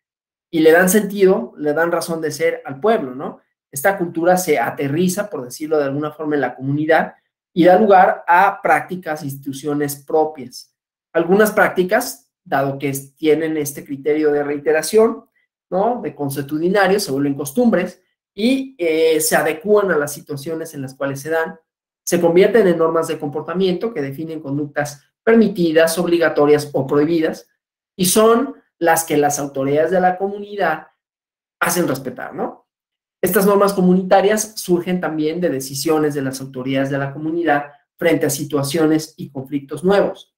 y le dan sentido, le dan razón de ser al pueblo, ¿no? Esta cultura se aterriza, por decirlo de alguna forma, en la comunidad y da lugar a prácticas e instituciones propias. Algunas prácticas, dado que tienen este criterio de reiteración, ¿no? De consuetudinario, se vuelven costumbres y se adecúan a las situaciones en las cuales se dan, se convierten en normas de comportamiento que definen conductas permitidas, obligatorias o prohibidas, y son las que las autoridades de la comunidad hacen respetar, ¿no? Estas normas comunitarias surgen también de decisiones de las autoridades de la comunidad frente a situaciones y conflictos nuevos.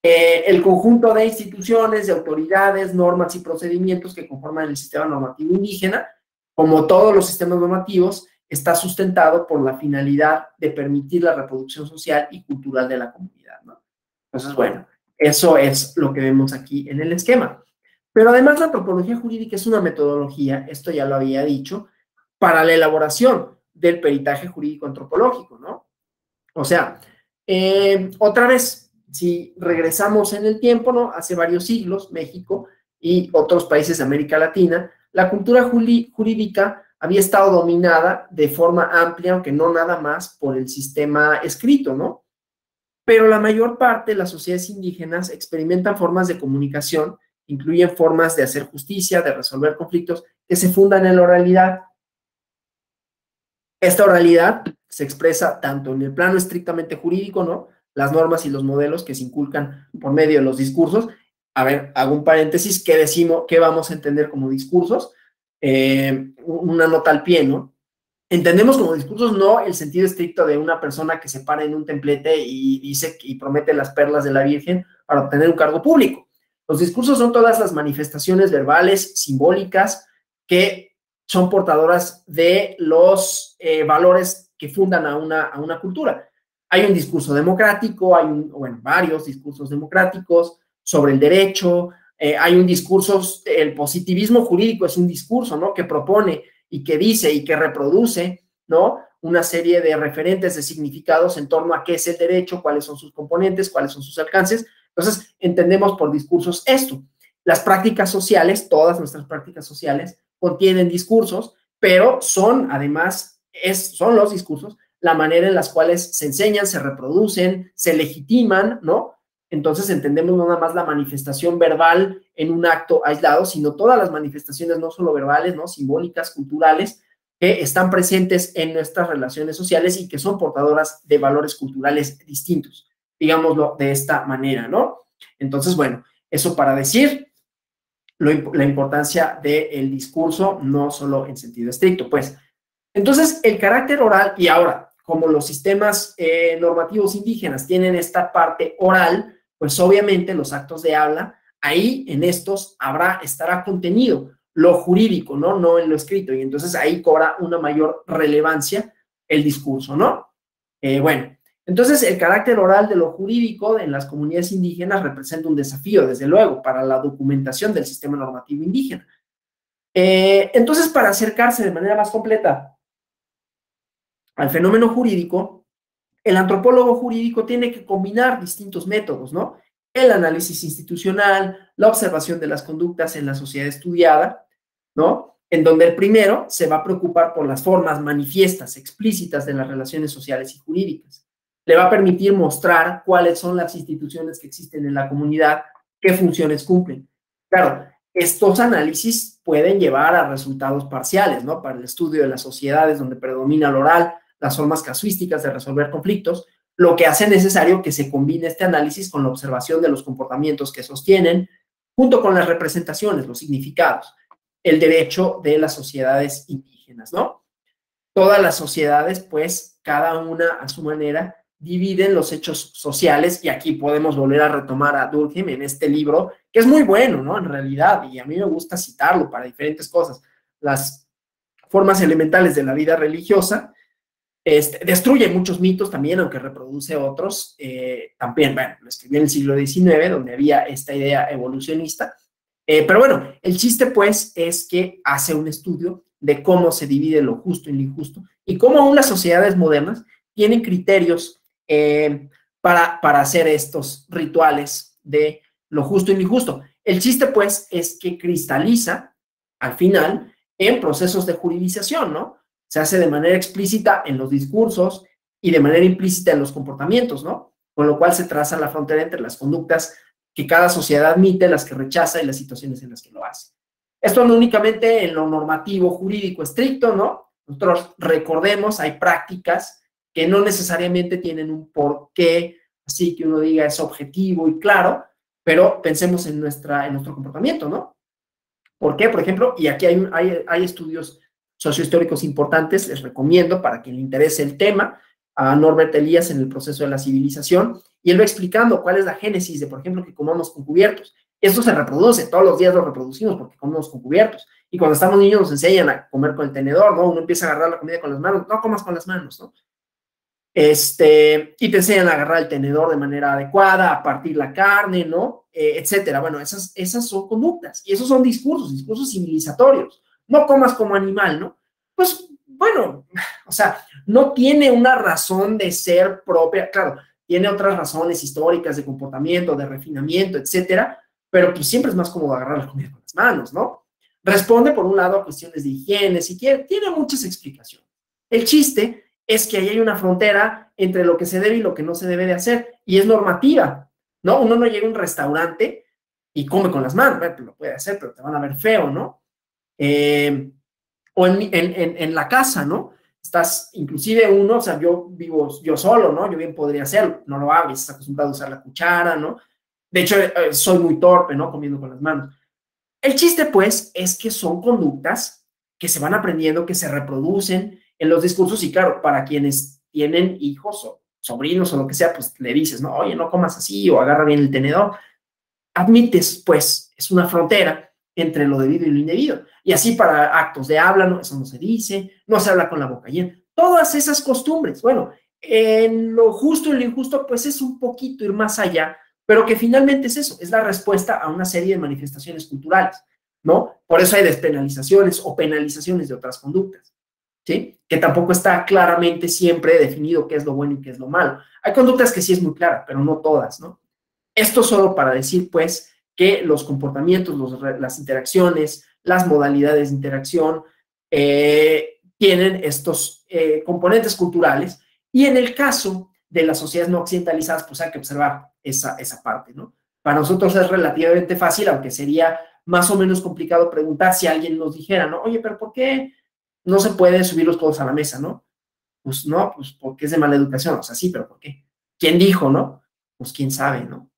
El conjunto de instituciones, de autoridades, normas y procedimientos que conforman el sistema normativo indígena, como todos los sistemas normativos, está sustentado por la finalidad de permitir la reproducción social y cultural de la comunidad, ¿no? Entonces, bueno, eso es lo que vemos aquí en el esquema. Pero además la antropología jurídica es una metodología, esto ya lo había dicho, para la elaboración del peritaje jurídico antropológico, ¿no? O sea, otra vez, si regresamos en el tiempo, ¿no? Hace varios siglos, México y otros países de América Latina, la cultura jurídica había estado dominada de forma amplia, aunque no nada más por el sistema escrito, ¿no? Pero la mayor parte de las sociedades indígenas experimentan formas de comunicación, incluyen formas de hacer justicia, de resolver conflictos, que se fundan en la oralidad. Esta oralidad se expresa tanto en el plano estrictamente jurídico, ¿no? Las normas y los modelos que se inculcan por medio de los discursos. A ver, hago un paréntesis, ¿qué decimos, qué vamos a entender como discursos? Una nota al pie, ¿no? Entendemos como discursos no el sentido estricto de una persona que se para en un templete y dice y promete las perlas de la Virgen para obtener un cargo público. Los discursos son todas las manifestaciones verbales, simbólicas, que son portadoras de los valores que fundan a una cultura. Hay un discurso democrático, varios discursos democráticos sobre el derecho, hay un discurso, el positivismo jurídico es un discurso, ¿no? Que propone y que dice y que reproduce, ¿no? Una serie de referentes de significados en torno a qué es el derecho, cuáles son sus componentes, cuáles son sus alcances. Entonces, entendemos por discursos esto. Las prácticas sociales, todas nuestras prácticas sociales, contienen discursos, pero son, además, son los discursos la manera en las cuales se enseñan, se reproducen, se legitiman, ¿no? Entonces entendemos no nada más la manifestación verbal en un acto aislado, sino todas las manifestaciones, no solo verbales, ¿no? Simbólicas, culturales, que están presentes en nuestras relaciones sociales y que son portadoras de valores culturales distintos, digámoslo de esta manera, ¿no? Entonces, bueno, eso para decir la importancia del discurso, no solo en sentido estricto, pues. Entonces, el carácter oral, y ahora, como los sistemas normativos indígenas tienen esta parte oral, pues obviamente los actos de habla, ahí en estos estará contenido lo jurídico, ¿no? No en lo escrito, y entonces ahí cobra una mayor relevancia el discurso, ¿no? Bueno, entonces el carácter oral de lo jurídico en las comunidades indígenas representa un desafío, desde luego, para la documentación del sistema normativo indígena. Entonces, para acercarse de manera más completa al fenómeno jurídico, el antropólogo jurídico tiene que combinar distintos métodos, ¿no? El análisis institucional, la observación de las conductas en la sociedad estudiada, ¿no? En donde el primero se va a preocupar por las formas manifiestas, explícitas de las relaciones sociales y jurídicas. Le va a permitir mostrar cuáles son las instituciones que existen en la comunidad, qué funciones cumplen. Claro, estos análisis pueden llevar a resultados parciales, ¿no? Para el estudio de las sociedades donde predomina el oral, las formas casuísticas de resolver conflictos, lo que hace necesario que se combine este análisis con la observación de los comportamientos que sostienen, junto con las representaciones, los significados, el derecho de las sociedades indígenas, ¿no? Todas las sociedades, pues, cada una a su manera, dividen los hechos sociales, y aquí podemos volver a retomar a Durkheim en este libro, que es muy bueno, ¿no? En realidad, y a mí me gusta citarlo para diferentes cosas. Las formas elementales de la vida religiosa, destruye muchos mitos también, aunque reproduce otros. También, bueno, lo escribió en el siglo XIX, donde había esta idea evolucionista. Pero bueno, el chiste, pues, es que hace un estudio de cómo se divide lo justo y lo injusto, y cómo aún las sociedades modernas tienen criterios para hacer estos rituales de lo justo y lo injusto. El chiste, pues, es que cristaliza, al final, en procesos de juridización, ¿no? Se hace de manera explícita en los discursos y de manera implícita en los comportamientos, ¿no? Con lo cual se traza la frontera entre las conductas que cada sociedad admite, las que rechaza y las situaciones en las que lo hace. Esto no únicamente en lo normativo jurídico estricto, ¿no? Nosotros recordemos, hay prácticas que no necesariamente tienen un porqué, así que uno diga es objetivo y claro, pero pensemos en nuestro comportamiento, ¿no? ¿Por qué? Por ejemplo, y aquí hay estudios sociohistóricos importantes, les recomiendo para quien le interese el tema. a Norbert Elias en el proceso de la civilización, y él va explicando cuál es la génesis de, por ejemplo, que comamos con cubiertos. Esto se reproduce, todos los días lo reproducimos porque comemos con cubiertos. Y cuando estamos niños nos enseñan a comer con el tenedor, ¿no? Uno empieza a agarrar la comida con las manos, no comas con las manos, ¿no? Y te enseñan a agarrar el tenedor de manera adecuada, a partir la carne, ¿no? Etcétera. Bueno, esas son conductas y esos son discursos civilizatorios. No comas como animal, ¿no? Pues, bueno, o sea, no tiene una razón de ser propia, claro, tiene otras razones históricas de comportamiento, de refinamiento, etcétera, pero pues siempre es más cómodo agarrar la comida con las manos, ¿no? Responde, por un lado, a cuestiones de higiene, si quiere, tiene muchas explicaciones. El chiste es que ahí hay una frontera entre lo que se debe y lo que no se debe de hacer, y es normativa, ¿no? Uno no llega a un restaurante y come con las manos, pues lo puede hacer, pero te van a ver feo, ¿no? O en la casa, ¿no? Estás, inclusive uno, o sea, yo vivo yo solo, ¿no? Yo bien podría hacerlo, no lo hago, estás acostumbrado a usar la cuchara, ¿no? De hecho, soy muy torpe, ¿no? Comiendo con las manos. El chiste, pues, es que son conductas que se van aprendiendo, que se reproducen en los discursos y, claro, para quienes tienen hijos o sobrinos o lo que sea, pues le dices, no, oye, no comas así o agarra bien el tenedor. Admites, pues, es una frontera entre lo debido y lo indebido. Y así para actos de habla, no, eso no se dice, no se habla con la boca llena. Todas esas costumbres, bueno, en lo justo y lo injusto, pues es un poquito ir más allá, pero que finalmente es eso, es la respuesta a una serie de manifestaciones culturales, ¿no? Por eso hay despenalizaciones o penalizaciones de otras conductas, ¿sí? Que tampoco está claramente siempre definido qué es lo bueno y qué es lo malo. Hay conductas que sí es muy clara, pero no todas, ¿no? Esto solo para decir, pues, que los comportamientos, las interacciones, las modalidades de interacción tienen estos componentes culturales, y en el caso de las sociedades no occidentalizadas, pues hay que observar esa parte, ¿no? Para nosotros es relativamente fácil, aunque sería más o menos complicado preguntar si alguien nos dijera, ¿no? Oye, pero ¿por qué no se puede subir los codos a la mesa, ¿no? Pues no, pues porque es de mala educación, o sea, sí, pero ¿por qué? ¿Quién dijo, no? Pues quién sabe, ¿no?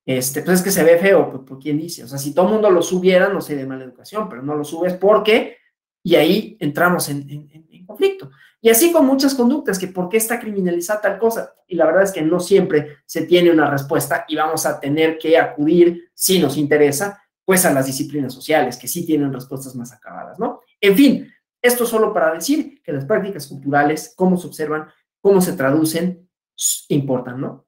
Pues es que se ve feo, pues, ¿por quién dice? O sea, si todo el mundo lo subiera, no sería de mala educación, pero no lo subes porque, y ahí entramos en conflicto. Y así con muchas conductas, que por qué está criminalizada tal cosa, y la verdad es que no siempre se tiene una respuesta y vamos a tener que acudir, si nos interesa, pues a las disciplinas sociales, que sí tienen respuestas más acabadas, ¿no? En fin, esto solo para decir que las prácticas culturales, cómo se observan, cómo se traducen, importan, ¿no?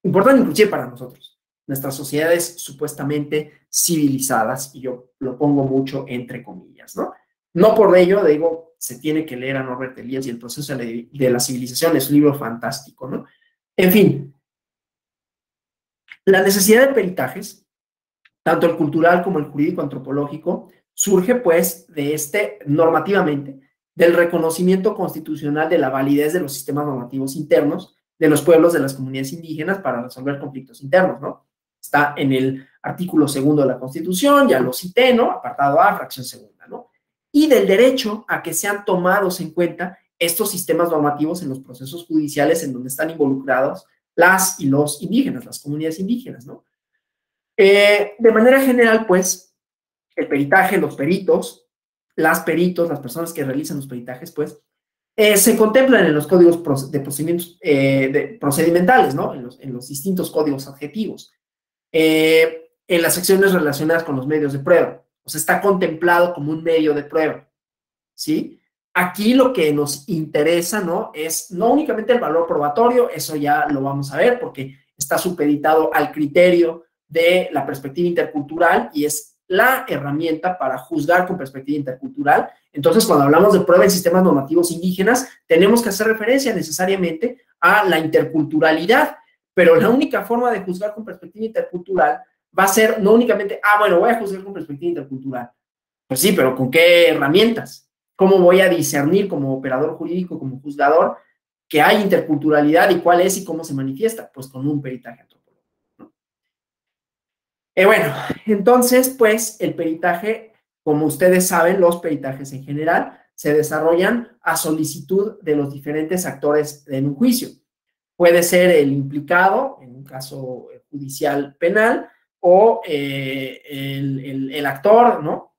Importan inclusive para nosotros, nuestras sociedades supuestamente civilizadas, y yo lo pongo mucho entre comillas, ¿no? No por ello, digo, se tiene que leer a Norbert Elias y el proceso de la civilización, es un libro fantástico, ¿no? En fin, la necesidad de peritajes, tanto el cultural como el jurídico antropológico, surge pues de normativamente, del reconocimiento constitucional de la validez de los sistemas normativos internos de los pueblos de las comunidades indígenas para resolver conflictos internos, ¿no? Está en el artículo 2 de la Constitución, ya lo cité, ¿no? Apartado A, fracción segunda, ¿no? Y del derecho a que sean tomados en cuenta estos sistemas normativos en los procesos judiciales en donde están involucrados las y los indígenas, las comunidades indígenas, ¿no? De manera general, pues, el peritaje, los peritos, las personas que realizan los peritajes, pues, se contemplan en los códigos de procedimientos procedimentales, ¿no? En los distintos códigos adjetivos. En las secciones relacionadas con los medios de prueba. O sea, está contemplado como un medio de prueba, ¿sí? Aquí lo que nos interesa, ¿no? Es no únicamente el valor probatorio, eso ya lo vamos a ver porque está supeditado al criterio de la perspectiva intercultural y es la herramienta para juzgar con perspectiva intercultural. Entonces, cuando hablamos de prueba en sistemas normativos indígenas, tenemos que hacer referencia necesariamente a la interculturalidad, pero la única forma de juzgar con perspectiva intercultural va a ser no únicamente, bueno, voy a juzgar con perspectiva intercultural. Pues sí, pero ¿con qué herramientas? ¿Cómo voy a discernir como operador jurídico, como juzgador, que hay interculturalidad y cuál es y cómo se manifiesta? Pues con un peritaje antropológico, ¿no? Bueno, entonces, pues el peritaje, como ustedes saben, los peritajes en general se desarrollan a solicitud de los diferentes actores en un juicio. Puede ser el implicado, en un caso judicial penal, o el actor, ¿no?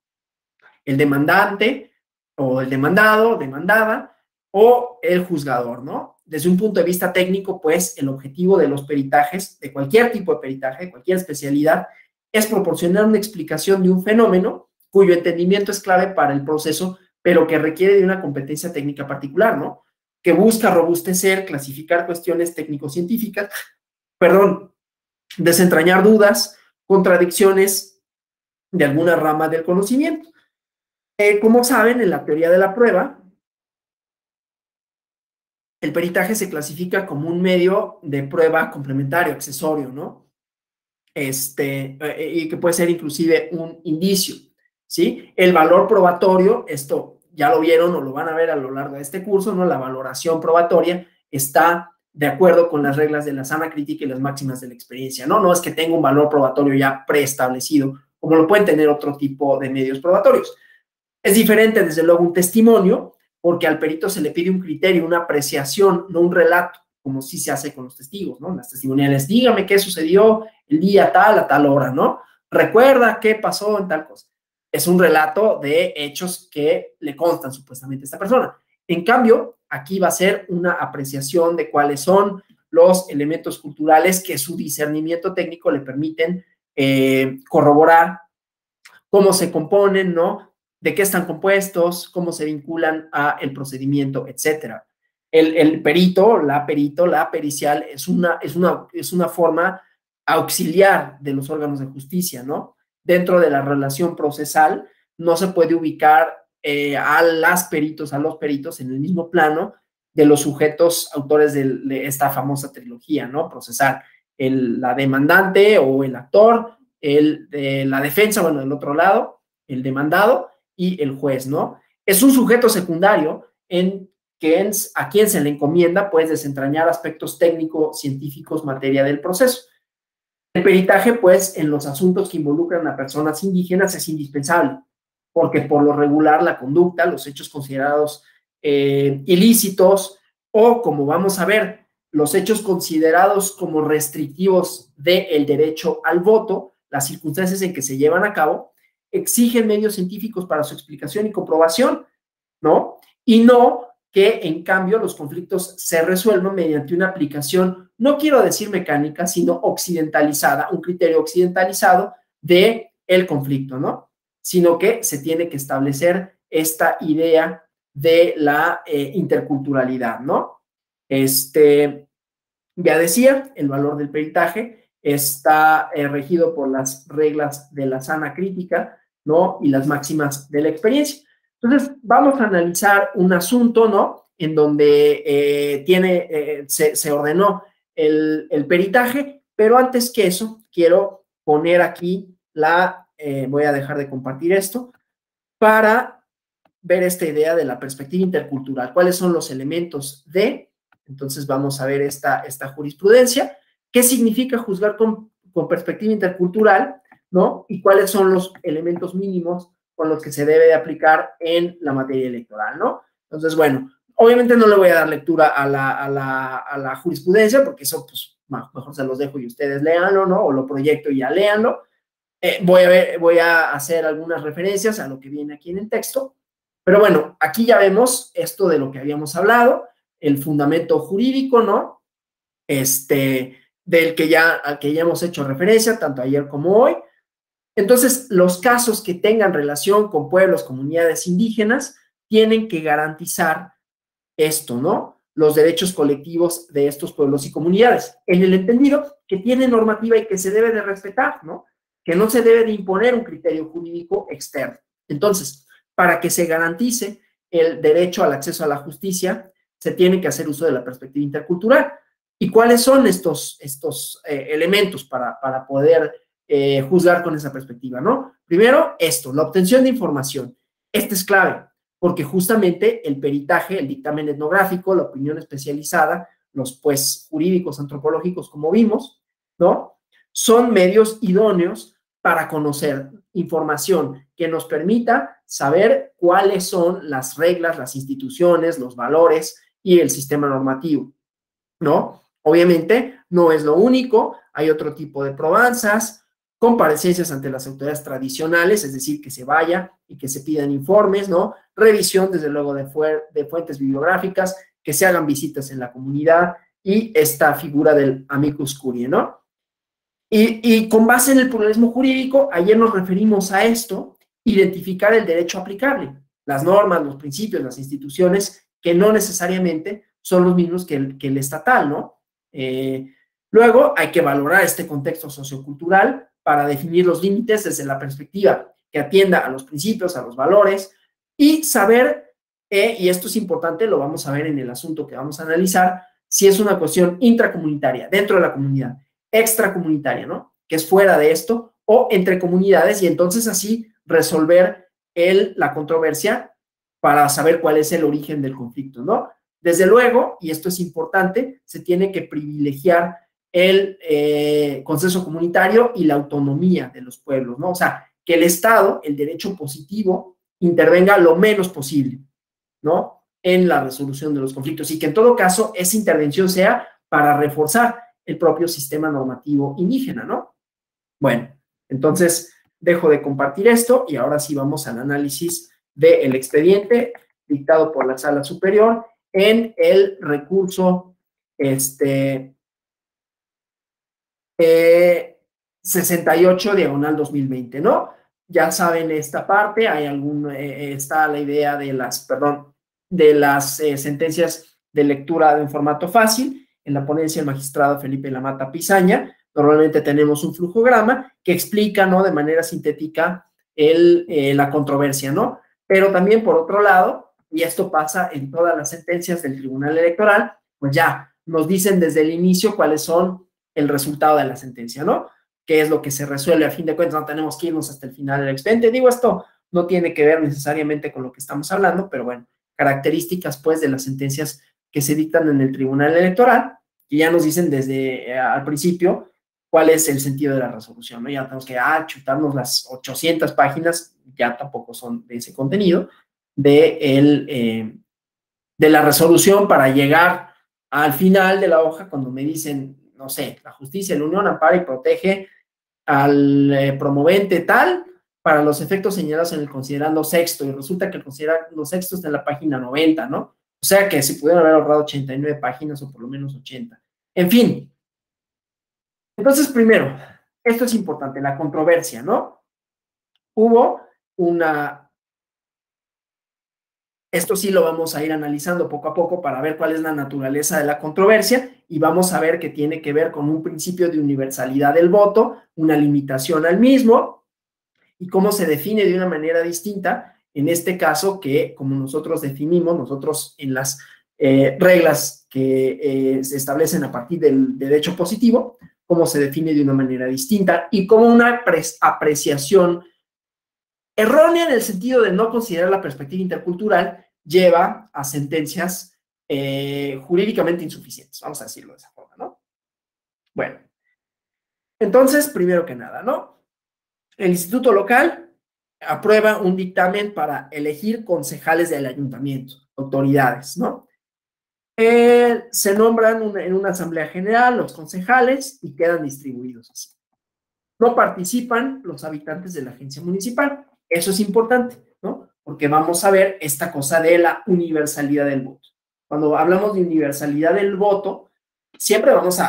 El demandante o el demandado, demandada, o el juzgador, ¿no? Desde un punto de vista técnico, pues el objetivo de los peritajes, de cualquier tipo de peritaje, de cualquier especialidad, es proporcionar una explicación de un fenómeno cuyo entendimiento es clave para el proceso, pero que requiere de una competencia técnica particular, ¿no? Que busca robustecer, clasificar cuestiones técnico-científicas, perdón, desentrañar dudas, contradicciones de alguna rama del conocimiento. Como saben, en la teoría de la prueba, el peritaje se clasifica como un medio de prueba complementario, accesorio, ¿no? Y que puede ser inclusive un indicio, ¿sí? El valor probatorio, esto ya lo vieron o lo van a ver a lo largo de este curso, ¿no? La valoración probatoria está de acuerdo con las reglas de la sana crítica y las máximas de la experiencia, ¿no? No es que tenga un valor probatorio ya preestablecido, como lo pueden tener otro tipo de medios probatorios. Es diferente, desde luego, un testimonio, porque al perito se le pide un criterio, una apreciación, no un relato, como sí se hace con los testigos, ¿no? Las testimoniales, dígame qué sucedió el día tal a tal hora, ¿no? Recuerda qué pasó en tal cosa. Es un relato de hechos que le constan supuestamente a esta persona. En cambio, aquí va a ser una apreciación de cuáles son los elementos culturales que su discernimiento técnico le permiten corroborar, cómo se componen, ¿no? De qué están compuestos, cómo se vinculan a el procedimiento, etcétera. El perito, la pericial, es una forma auxiliar de los órganos de justicia, ¿no? Dentro de la relación procesal, no se puede ubicar a los peritos en el mismo plano de los sujetos autores de esta famosa trilogía, ¿no? Procesal, la demandante o el actor, la defensa, bueno, del otro lado, el demandado y el juez, ¿no? Es un sujeto secundario a quien se le encomienda, pues, desentrañar aspectos técnicos, científicos, materia del proceso. El peritaje, pues, en los asuntos que involucran a personas indígenas es indispensable, porque por lo regular la conducta, los hechos considerados ilícitos o, como vamos a ver, los hechos considerados como restrictivos del derecho al voto, las circunstancias en que se llevan a cabo, exigen medios científicos para su explicación y comprobación, ¿no? Y no que, en cambio, los conflictos se resuelvan mediante una aplicación, no quiero decir mecánica, sino occidentalizada, un criterio occidentalizado del conflicto, ¿no? Sino que se tiene que establecer esta idea de la interculturalidad, ¿no? Ya decía, el valor del peritaje está regido por las reglas de la sana crítica, ¿no? Y las máximas de la experiencia. Entonces, vamos a analizar un asunto, ¿no? En donde se ordenó el peritaje, pero antes que eso, quiero poner aquí voy a dejar de compartir esto, para ver esta idea de la perspectiva intercultural. ¿Cuáles son los elementos de? Entonces vamos a ver esta jurisprudencia. ¿Qué significa juzgar con perspectiva intercultural? ¿No? Y cuáles son los elementos mínimos con los que se debe de aplicar en la materia electoral, ¿no? Entonces, bueno, obviamente no le voy a dar lectura a la jurisprudencia, porque eso, pues, mejor se los dejo y ustedes léanlo, ¿no? O lo proyecto y ya léanlo. Voy a hacer algunas referencias a lo que viene aquí en el texto, pero bueno, aquí ya vemos esto de lo que habíamos hablado, el fundamento jurídico, ¿no? Al que ya hemos hecho referencia, tanto ayer como hoy. Entonces, los casos que tengan relación con pueblos, comunidades indígenas, tienen que garantizar esto, ¿no? Los derechos colectivos de estos pueblos y comunidades, en el entendido que tiene normativa y que se debe de respetar, ¿no? Que no se debe de imponer un criterio jurídico externo. Entonces, para que se garantice el derecho al acceso a la justicia, se tiene que hacer uso de la perspectiva intercultural. ¿Y cuáles son estos elementos para poder juzgar con esa perspectiva, ¿no? Primero, la obtención de información. Este es clave, porque justamente el peritaje, el dictamen etnográfico, la opinión especializada, los pues jurídicos, antropológicos, como vimos, ¿no? Son medios idóneos para conocer información que nos permita saber cuáles son las reglas, las instituciones, los valores y el sistema normativo, ¿no? Obviamente no es lo único, hay otro tipo de probanzas, comparecencias ante las autoridades tradicionales, es decir, que se vaya y que se pidan informes, ¿no? Revisión, desde luego, de fuentes bibliográficas, que se hagan visitas en la comunidad y esta figura del amicus curiae, ¿no? Y con base en el pluralismo jurídico, ayer nos referimos a esto, identificar el derecho aplicable, las normas, los principios, las instituciones, que no necesariamente son los mismos que el estatal, ¿no? Luego hay que valorar este contexto sociocultural para definir los límites desde la perspectiva que atienda a los principios, a los valores, y saber, y esto es importante, lo vamos a ver en el asunto que vamos a analizar, si es una cuestión intracomunitaria, dentro de la comunidad, extracomunitaria, ¿no? Que es fuera de esto, o entre comunidades, y entonces así resolver la controversia para saber cuál es el origen del conflicto, ¿no? Desde luego, y esto es importante, se tiene que privilegiar el consenso comunitario y la autonomía de los pueblos, ¿no? O sea, que el Estado, el derecho positivo, intervenga lo menos posible, ¿no? En la resolución de los conflictos y que en todo caso esa intervención sea para reforzar el propio sistema normativo indígena, ¿no? Bueno, entonces dejo de compartir esto y ahora sí vamos al análisis del expediente dictado por la Sala Superior en el recurso 68/2020, ¿no? Ya saben esta parte, hay está la idea de las sentencias de lectura en formato fácil. En la ponencia del magistrado Felipe Lamata Pizaña, normalmente tenemos un flujograma que explica, ¿no?, de manera sintética la controversia, ¿no? Pero también, por otro lado, y esto pasa en todas las sentencias del Tribunal Electoral, pues ya nos dicen desde el inicio cuáles son el resultado de la sentencia, ¿no? ¿Qué es lo que se resuelve? A fin de cuentas, no tenemos que irnos hasta el final del expediente. Digo, esto no tiene que ver necesariamente con lo que estamos hablando, pero bueno, características, pues, de las sentencias que se dictan en el Tribunal Electoral, que ya nos dicen desde al principio cuál es el sentido de la resolución, ¿no? Ya tenemos que chutarnos las 800 páginas, ya tampoco son de ese contenido, de la resolución para llegar al final de la hoja cuando me dicen, no sé, la justicia de la Unión ampara y protege al promovente tal para los efectos señalados en el considerando sexto, y resulta que el considerando sexto está en la página 90, ¿no? O sea que se pudieron haber ahorrado 89 páginas o por lo menos 80. En fin. Entonces, primero, esto es importante, la controversia, ¿no? Hubo esto sí lo vamos a ir analizando poco a poco para ver cuál es la naturaleza de la controversia y vamos a ver que tiene que ver con un principio de universalidad del voto, una limitación al mismo y cómo se define de una manera distinta, en este caso que como nosotros definimos, nosotros en las reglas que se establecen a partir del derecho positivo, cómo se define de una manera distinta y como una apreciación errónea en el sentido de no considerar la perspectiva intercultural lleva a sentencias jurídicamente insuficientes, vamos a decirlo de esa forma, ¿no? Bueno, entonces, primero que nada, ¿no? El instituto local aprueba un dictamen para elegir concejales del ayuntamiento, autoridades, ¿no? Se nombran en una asamblea general los concejales y quedan distribuidos así. No participan los habitantes de la agencia municipal. Eso es importante, ¿no? Porque vamos a ver esta cosa de la universalidad del voto. Cuando hablamos de universalidad del voto, siempre vamos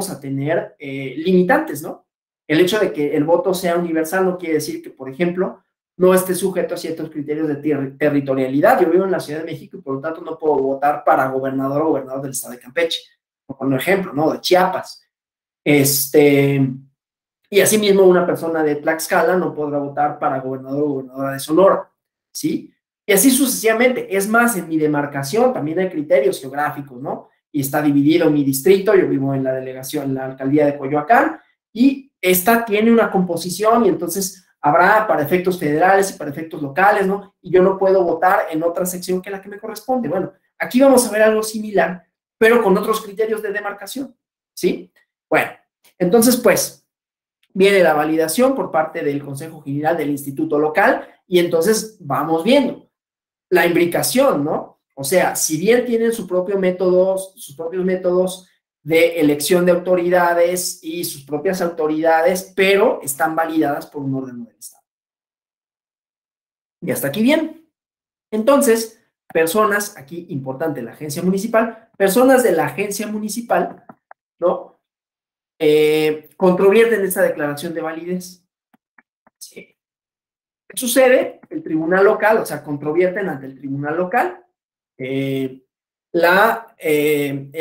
a tener limitantes, ¿no? El hecho de que el voto sea universal no quiere decir que, por ejemplo, no esté sujeto a ciertos criterios de territorialidad. Yo vivo en la Ciudad de México y por lo tanto no puedo votar para gobernador o gobernador del estado de Campeche, por ejemplo, ¿no? De Chiapas. Y asimismo una persona de Tlaxcala no podrá votar para gobernador o gobernadora de Sonora, ¿sí? Y así sucesivamente. Es más, en mi demarcación también hay criterios geográficos, ¿no? Y está dividido mi distrito, yo vivo en la delegación, en la alcaldía de Coyoacán, y esta tiene una composición y entonces habrá para efectos federales y para efectos locales, ¿no? Y yo no puedo votar en otra sección que la que me corresponde. Bueno, aquí vamos a ver algo similar, pero con otros criterios de demarcación, ¿sí? Bueno, entonces, pues, viene la validación por parte del Consejo General del Instituto Local y entonces vamos viendo la imbricación, ¿no? O sea, si bien tienen sus propios métodos de elección de autoridades y sus propias autoridades, pero están validadas por un órgano del Estado. Y hasta aquí bien. Entonces, personas, aquí importante la agencia municipal, personas de la agencia municipal, ¿no? Controvierten esta declaración de validez. ¿Sí? ¿Qué sucede? El tribunal local, o sea, controvierten ante el tribunal local el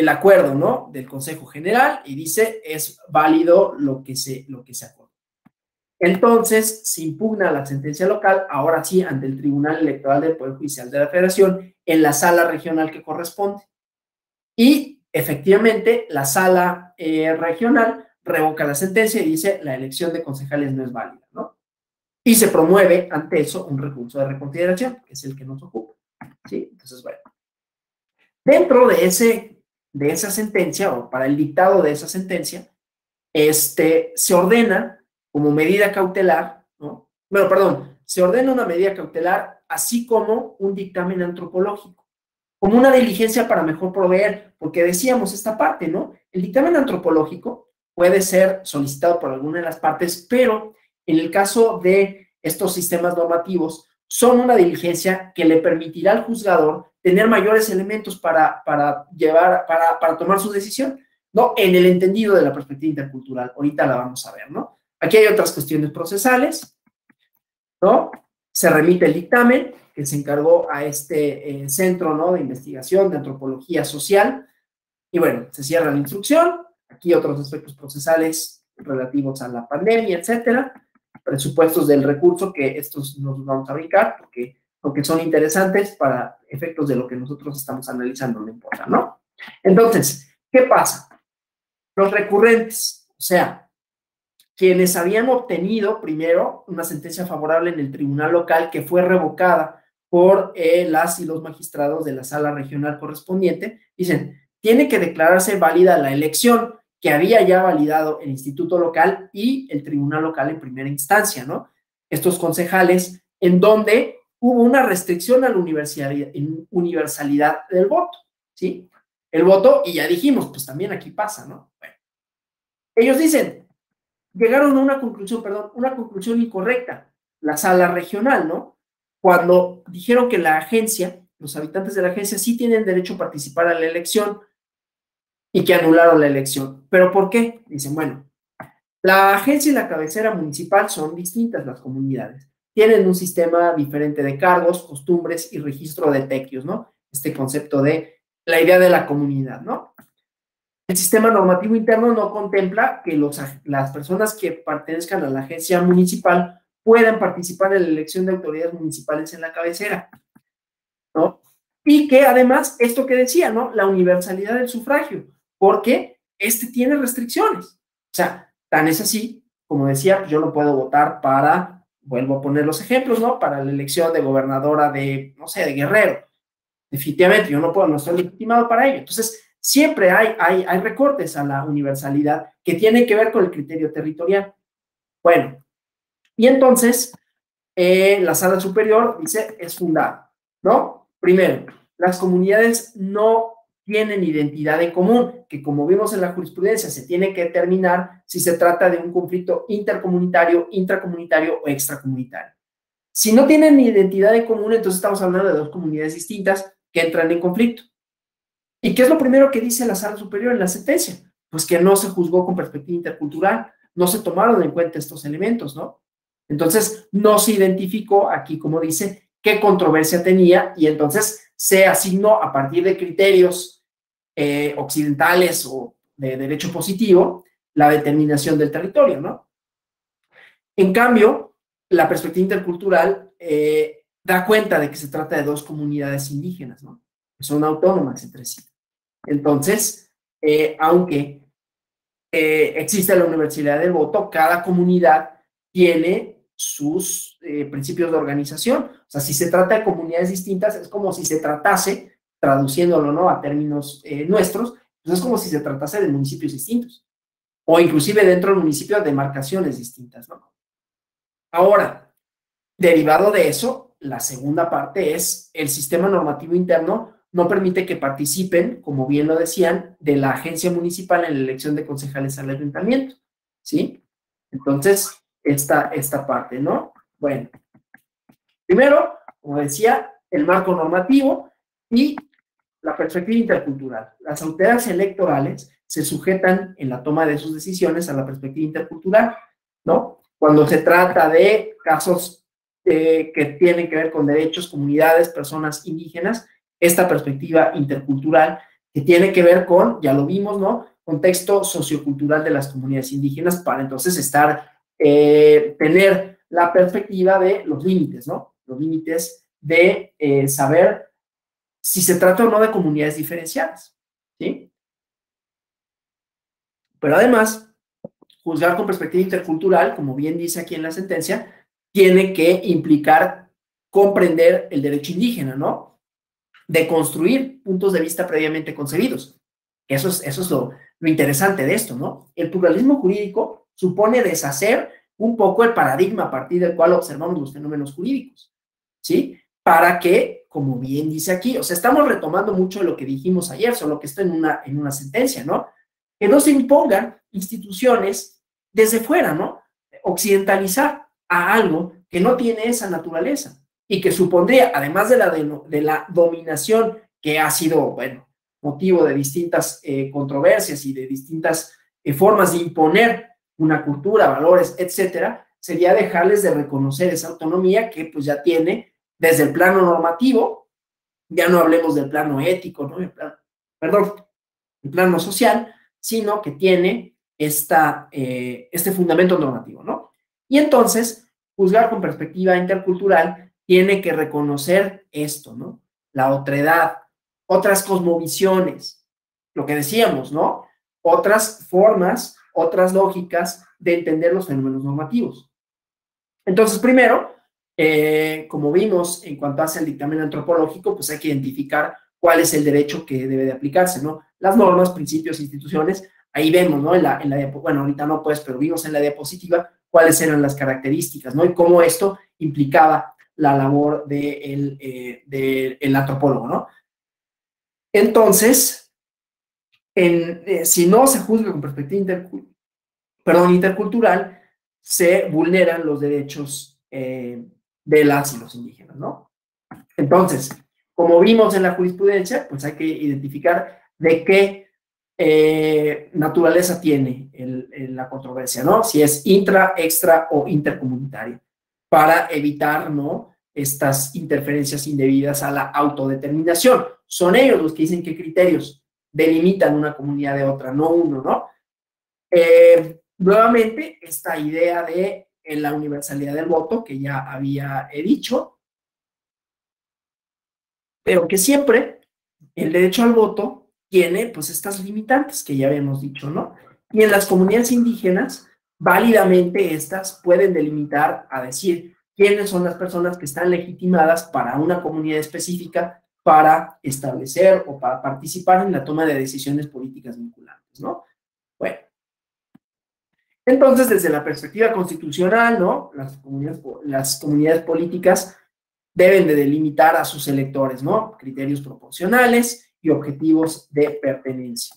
acuerdo, ¿no? Del Consejo General y dice es válido lo que se acordó. Entonces, se impugna la sentencia local, ahora sí, ante el Tribunal Electoral del Poder Judicial de la Federación, en la sala regional que corresponde. Y, efectivamente, la sala regional revoca la sentencia y dice la elección de concejales no es válida, ¿no? Y se promueve ante eso un recurso de reconsideración, que es el que nos ocupa, ¿sí? Entonces, bueno. Dentro de esa sentencia, o para el dictado de esa sentencia, se ordena como medida cautelar, ¿no? Bueno, perdón, se ordena una medida cautelar, así como un dictamen antropológico, como una diligencia para mejor proveer, porque decíamos esta parte, ¿no? El dictamen antropológico puede ser solicitado por alguna de las partes, pero en el caso de estos sistemas normativos, son una diligencia que le permitirá al juzgador tener mayores elementos para tomar su decisión, ¿no? En el entendido de la perspectiva intercultural. Ahorita la vamos a ver, ¿no? Aquí hay otras cuestiones procesales, ¿no? Se remite el dictamen que se encargó a este centro, ¿no? De investigación de antropología social. Y bueno, se cierra la instrucción. Aquí otros aspectos procesales relativos a la pandemia, etcétera. Presupuestos del recurso, que estos nos vamos a brincar porque son interesantes para efectos de lo que nosotros estamos analizando, no importa, ¿no? Entonces, ¿qué pasa? Los recurrentes, o sea, quienes habían obtenido primero una sentencia favorable en el tribunal local que fue revocada por las y los magistrados de la sala regional correspondiente, dicen, tiene que declararse válida la elección que había ya validado el instituto local y el tribunal local en primera instancia, ¿no? Estos concejales en donde hubo una restricción a la universalidad del voto, ¿sí? El voto, y ya dijimos, pues también aquí pasa, ¿no? Bueno, ellos dicen, llegaron a una conclusión incorrecta, la sala regional, ¿no? Cuando dijeron que la agencia, los habitantes de la agencia sí tienen derecho a participar a la elección y que anularon la elección. ¿Pero por qué? Dicen, bueno, la agencia y la cabecera municipal son distintas las comunidades. Tienen un sistema diferente de cargos, costumbres y registro de tequios, ¿no? Este concepto de la idea de la comunidad, ¿no? El sistema normativo interno no contempla que las personas que pertenezcan a la agencia municipal puedan participar en la elección de autoridades municipales en la cabecera, ¿no? Y que además, esto que decía, ¿no? La universalidad del sufragio, porque tiene restricciones. O sea, tan es así, como decía, yo no puedo votar para, vuelvo a poner los ejemplos, ¿no? Para la elección de gobernadora de, no sé, de Guerrero. Definitivamente, yo no estoy legitimado para ello. Entonces, siempre hay recortes a la universalidad que tienen que ver con el criterio territorial. Bueno, y entonces, la sala superior dice, es fundada, ¿no? Primero, las comunidades no tienen identidad en común, que como vimos en la jurisprudencia, se tiene que determinar si se trata de un conflicto intercomunitario, intracomunitario o extracomunitario. Si no tienen identidad en común, entonces estamos hablando de dos comunidades distintas que entran en conflicto. ¿Y qué es lo primero que dice la sala superior en la sentencia? Pues que no se juzgó con perspectiva intercultural, no se tomaron en cuenta estos elementos, ¿no? Entonces, no se identificó aquí, como dice, qué controversia tenía y entonces se asignó a partir de criterios occidentales o de derecho positivo la determinación del territorio, ¿no? En cambio, la perspectiva intercultural da cuenta de que se trata de dos comunidades indígenas, ¿no? Que son autónomas entre sí. Entonces, aunque existe la universalidad del voto, cada comunidad tiene sus principios de organización. O sea, si se trata de comunidades distintas, es como si se tratase, traduciéndolo, ¿no? A términos nuestros, pues es como si se tratase de municipios distintos. O inclusive dentro del municipio de demarcaciones distintas, ¿no? Ahora, derivado de eso, la segunda parte es el sistema normativo interno no permite que participen, como bien lo decían, de la agencia municipal en la elección de concejales al ayuntamiento, ¿sí? Entonces, esta parte, ¿no? Bueno, primero, como decía, el marco normativo y la perspectiva intercultural. Las autoridades electorales se sujetan en la toma de sus decisiones a la perspectiva intercultural, ¿no? Cuando se trata de casos que tienen que ver con derechos, comunidades, personas indígenas, esta perspectiva intercultural que tiene que ver con, ya lo vimos, ¿no? Contexto sociocultural de las comunidades indígenas para entonces tener la perspectiva de los límites, ¿no? Los límites de saber si se trata o no de comunidades diferenciadas, ¿sí? Pero además, juzgar con perspectiva intercultural, como bien dice aquí en la sentencia, tiene que implicar comprender el derecho indígena, ¿no? De construir puntos de vista previamente concebidos. Eso es lo interesante de esto, ¿no? El pluralismo jurídico supone deshacer un poco el paradigma a partir del cual observamos los fenómenos jurídicos, ¿sí? Para que, como bien dice aquí, o sea, estamos retomando mucho de lo que dijimos ayer, solo que está en una sentencia, ¿no? Que no se impongan instituciones desde fuera, ¿no? Occidentalizar a algo que no tiene esa naturaleza y que supondría, además de la dominación que ha sido, bueno, motivo de distintas controversias y de distintas formas de imponer una cultura, valores, etcétera, sería dejarles de reconocer esa autonomía que pues ya tiene desde el plano normativo, ya no hablemos del plano ético, ¿no? El plano social, sino que tiene este fundamento normativo, ¿no? Y entonces, juzgar con perspectiva intercultural tiene que reconocer esto, ¿no? La otredad, otras cosmovisiones, lo que decíamos, ¿no? Otras formas, otras lógicas de entender los fenómenos normativos. Entonces, primero, como vimos en cuanto hace el dictamen antropológico, pues hay que identificar cuál es el derecho que debe de aplicarse, ¿no? Las normas, principios, instituciones, ahí vemos, ¿no? Bueno, ahorita no pues, pero vimos en la diapositiva cuáles eran las características, ¿no? Y cómo esto implicaba la labor del antropólogo, ¿no? Entonces, si no se juzga con perspectiva intercultural, se vulneran los derechos de las y los indígenas, ¿no? Entonces, como vimos en la jurisprudencia, pues hay que identificar de qué naturaleza tiene la controversia, ¿no? Si es intra, extra o intercomunitaria, para evitar, ¿no? Estas interferencias indebidas a la autodeterminación. Son ellos los que dicen qué criterios delimitan una comunidad de otra, no uno, ¿no? Nuevamente, esta idea de la universalidad del voto, que ya había dicho, pero que siempre el derecho al voto tiene pues estas limitantes que ya habíamos dicho, ¿no? Y en las comunidades indígenas, válidamente estas pueden delimitar a decir quiénes son las personas que están legitimadas para una comunidad específica para establecer o para participar en la toma de decisiones políticas vinculantes, ¿no? Bueno, entonces desde la perspectiva constitucional, ¿no? Las comunidades políticas deben de delimitar a sus electores, ¿no? Criterios proporcionales y objetivos de pertenencia.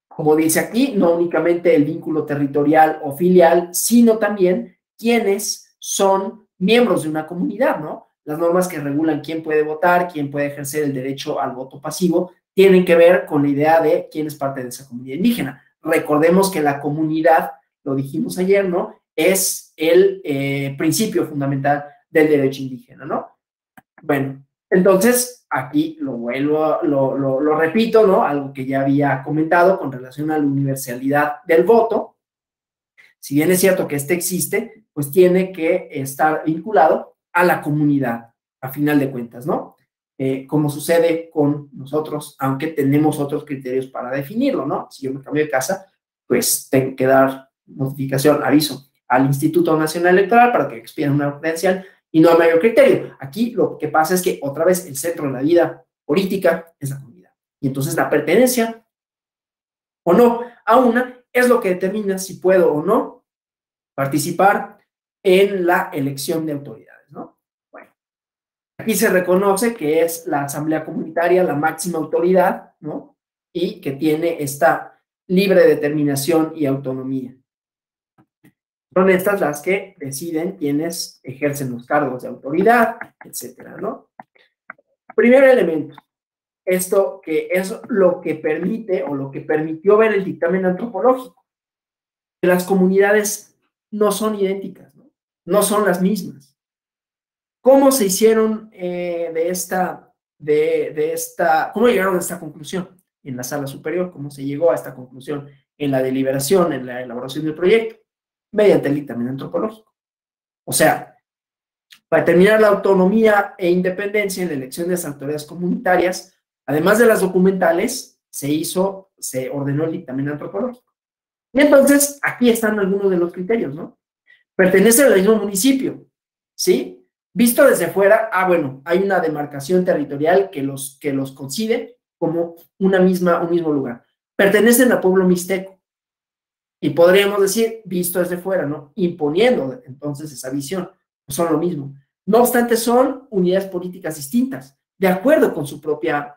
Como dice aquí, no únicamente el vínculo territorial o filial, sino también quienes son miembros de una comunidad, ¿no? Las normas que regulan quién puede votar, quién puede ejercer el derecho al voto pasivo, tienen que ver con la idea de quién es parte de esa comunidad indígena. Recordemos que la comunidad, lo dijimos ayer, ¿no? Es el principio fundamental del derecho indígena, ¿no? Bueno, entonces aquí lo repito, ¿no? Algo que ya había comentado con relación a la universalidad del voto. Si bien es cierto que este existe, pues tiene que estar vinculado a la comunidad, a final de cuentas, ¿no? Como sucede con nosotros, aunque tenemos otros criterios para definirlo, ¿no? Si yo me cambio de casa, pues tengo que dar notificación, aviso al Instituto Nacional Electoral para que expida una credencial y no hay mayor criterio. Aquí lo que pasa es que otra vez el centro de la vida política es la comunidad. Y entonces la pertenencia o no a una es lo que determina si puedo o no participar en la elección de autoridades, ¿no? Bueno, Aquí se reconoce que es la asamblea comunitaria la máxima autoridad, ¿no? Y que tiene esta libre determinación y autonomía. Son estas las que deciden quiénes ejercen los cargos de autoridad, etcétera, ¿no? Primer elemento, esto que es lo que permite o lo que permitió ver el dictamen antropológico. Las comunidades no son idénticas, ¿no? No son las mismas. ¿Cómo se hicieron cómo llegaron a esta conclusión en la sala superior? ¿Cómo se llegó a esta conclusión en la deliberación, en la elaboración del proyecto? Mediante el dictamen antropológico. O sea, para determinar la autonomía e independencia en la elección de las autoridades comunitarias, además de las documentales, se ordenó el dictamen antropológico. Y entonces, aquí están algunos de los criterios, ¿no? Pertenece al mismo municipio, ¿sí? Visto desde fuera, bueno, hay una demarcación territorial que los coincide como un mismo lugar. Pertenecen al pueblo mixteco. Y podríamos decir, visto desde fuera, ¿no? Imponiendo entonces esa visión. Son lo mismo. No obstante, son unidades políticas distintas, de acuerdo con sus propias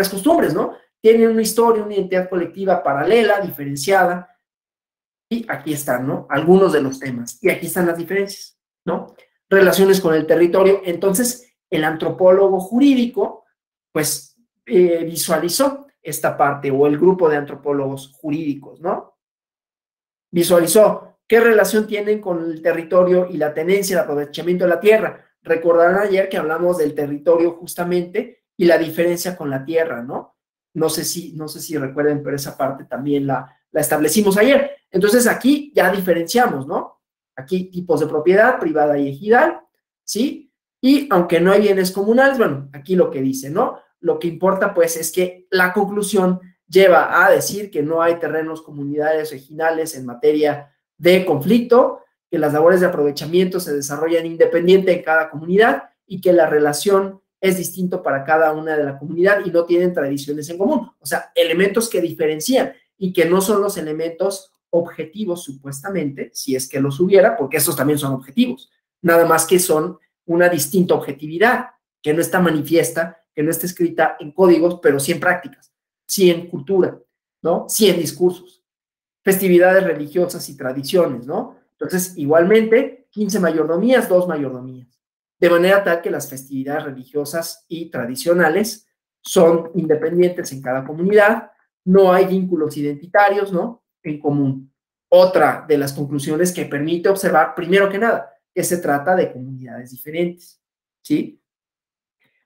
costumbres, ¿no? Tienen una historia, una identidad colectiva paralela, diferenciada. Y aquí están, ¿no? Algunos de los temas. Y aquí están las diferencias, ¿no? Relaciones con el territorio. Entonces, el antropólogo jurídico, pues, visualizó esta parte, o el grupo de antropólogos jurídicos, ¿no? Visualizó qué relación tienen con el territorio y la tenencia, el aprovechamiento de la tierra. Recordarán ayer que hablamos del territorio justamente y la diferencia con la tierra, ¿no? No sé si recuerden, pero esa parte también la establecimos ayer. Entonces aquí ya diferenciamos, ¿no? Aquí tipos de propiedad, privada y ejidal, ¿sí? Y aunque no hay bienes comunales, bueno, aquí lo que dice, ¿no? Lo que importa, pues, es que la conclusión lleva a decir que no hay terrenos comunidades ejidales en materia de conflicto, que las labores de aprovechamiento se desarrollan independiente en cada comunidad y que la relación es distinto para cada una de la comunidad y no tienen tradiciones en común. O sea, elementos que diferencian y que no son los elementos objetivos, supuestamente, si es que los hubiera, porque esos también son objetivos, nada más que son una distinta objetividad, que no está manifiesta, que no está escrita en códigos, pero sí en prácticas, sí en cultura, ¿no? Sí en discursos, festividades religiosas y tradiciones, ¿no? Entonces, igualmente, 15 mayordomías, 2 mayordomías, de manera tal que las festividades religiosas y tradicionales son independientes en cada comunidad, no hay vínculos identitarios, ¿no? En común. Otra de las conclusiones que permite observar, primero que nada, que se trata de comunidades diferentes, ¿sí?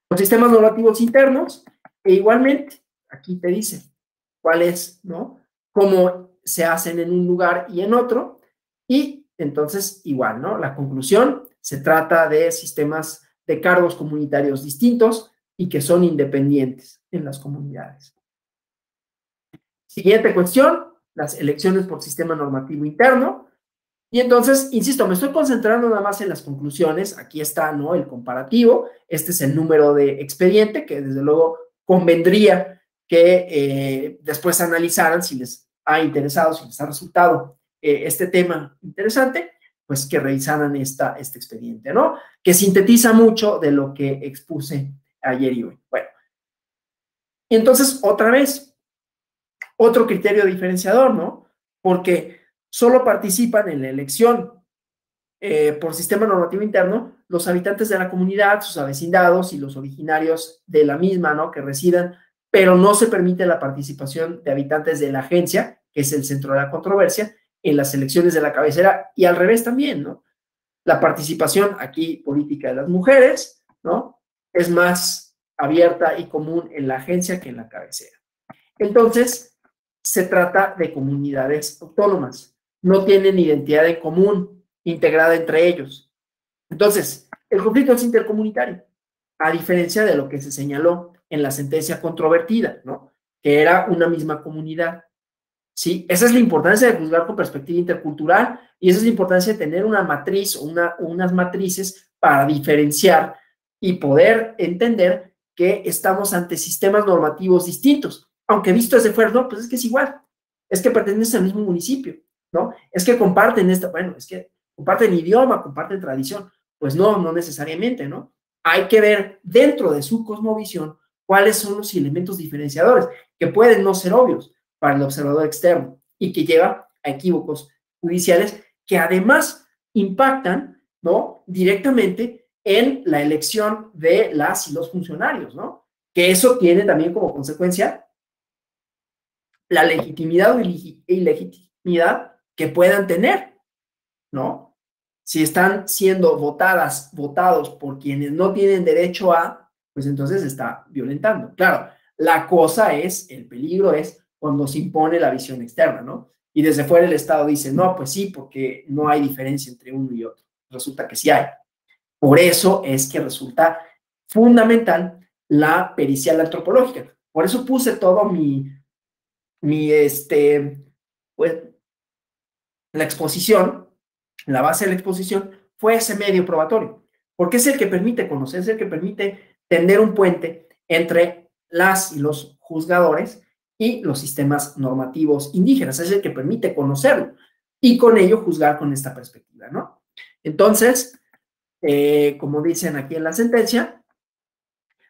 Los sistemas normativos internos, e igualmente, aquí te dice cuál es, ¿no? Cómo se hacen en un lugar y en otro, y entonces igual, ¿no? La conclusión, se trata de sistemas de cargos comunitarios distintos y que son independientes en las comunidades. Siguiente cuestión, las elecciones por sistema normativo interno. Y entonces, insisto, me estoy concentrando nada más en las conclusiones. Aquí está, ¿no? El comparativo. Este es el número de expediente que desde luego convendría que después analizaran si les ha interesado, si les ha resultado este tema interesante, pues que revisaran este expediente, ¿no? Que sintetiza mucho de lo que expuse ayer y hoy. Bueno, y entonces otra vez, otro criterio diferenciador, ¿no? Porque solo participan en la elección por sistema normativo interno los habitantes de la comunidad, sus avecindados y los originarios de la misma, ¿no? Que residan, pero no se permite la participación de habitantes de la agencia, que es el centro de la controversia, en las elecciones de la cabecera y al revés también, ¿no? La participación aquí política de las mujeres, ¿no? Es más abierta y común en la agencia que en la cabecera. Entonces, se trata de comunidades autónomas, no tienen identidad en común integrada entre ellos. Entonces, el conflicto es intercomunitario, a diferencia de lo que se señaló en la sentencia controvertida, ¿no? Que era una misma comunidad. ¿Sí? Esa es la importancia de juzgar con perspectiva intercultural y esa es la importancia de tener una matriz o unas matrices para diferenciar y poder entender que estamos ante sistemas normativos distintos. Aunque visto desde fuera, no, pues es que es igual. Es que pertenecen al mismo municipio, ¿no? Es que comparten es que comparten idioma, comparten tradición. Pues no necesariamente, ¿no? hay que ver dentro de su cosmovisión cuáles son los elementos diferenciadores, que pueden no ser obvios para el observador externo y que lleva a equívocos judiciales que además impactan, ¿no?, directamente en la elección de las y los funcionarios, ¿no? Que eso tiene también como consecuencia la legitimidad o ilegitimidad que puedan tener, ¿no? Si están siendo votados por quienes no tienen derecho a, pues entonces está violentando. Claro, la cosa es, el peligro es cuando se impone la visión externa, ¿no? Y desde fuera el Estado dice, no, pues sí, porque no hay diferencia entre uno y otro. Resulta que sí hay. Por eso es que resulta fundamental la pericial antropológica. Por eso puse todo pues, la exposición, la base de la exposición, fue ese medio probatorio, porque es el que permite conocer, es el que permite tender un puente entre las y los juzgadores y los sistemas normativos indígenas, es el que permite conocerlo y con ello juzgar con esta perspectiva, ¿no? Entonces, como dicen aquí en la sentencia,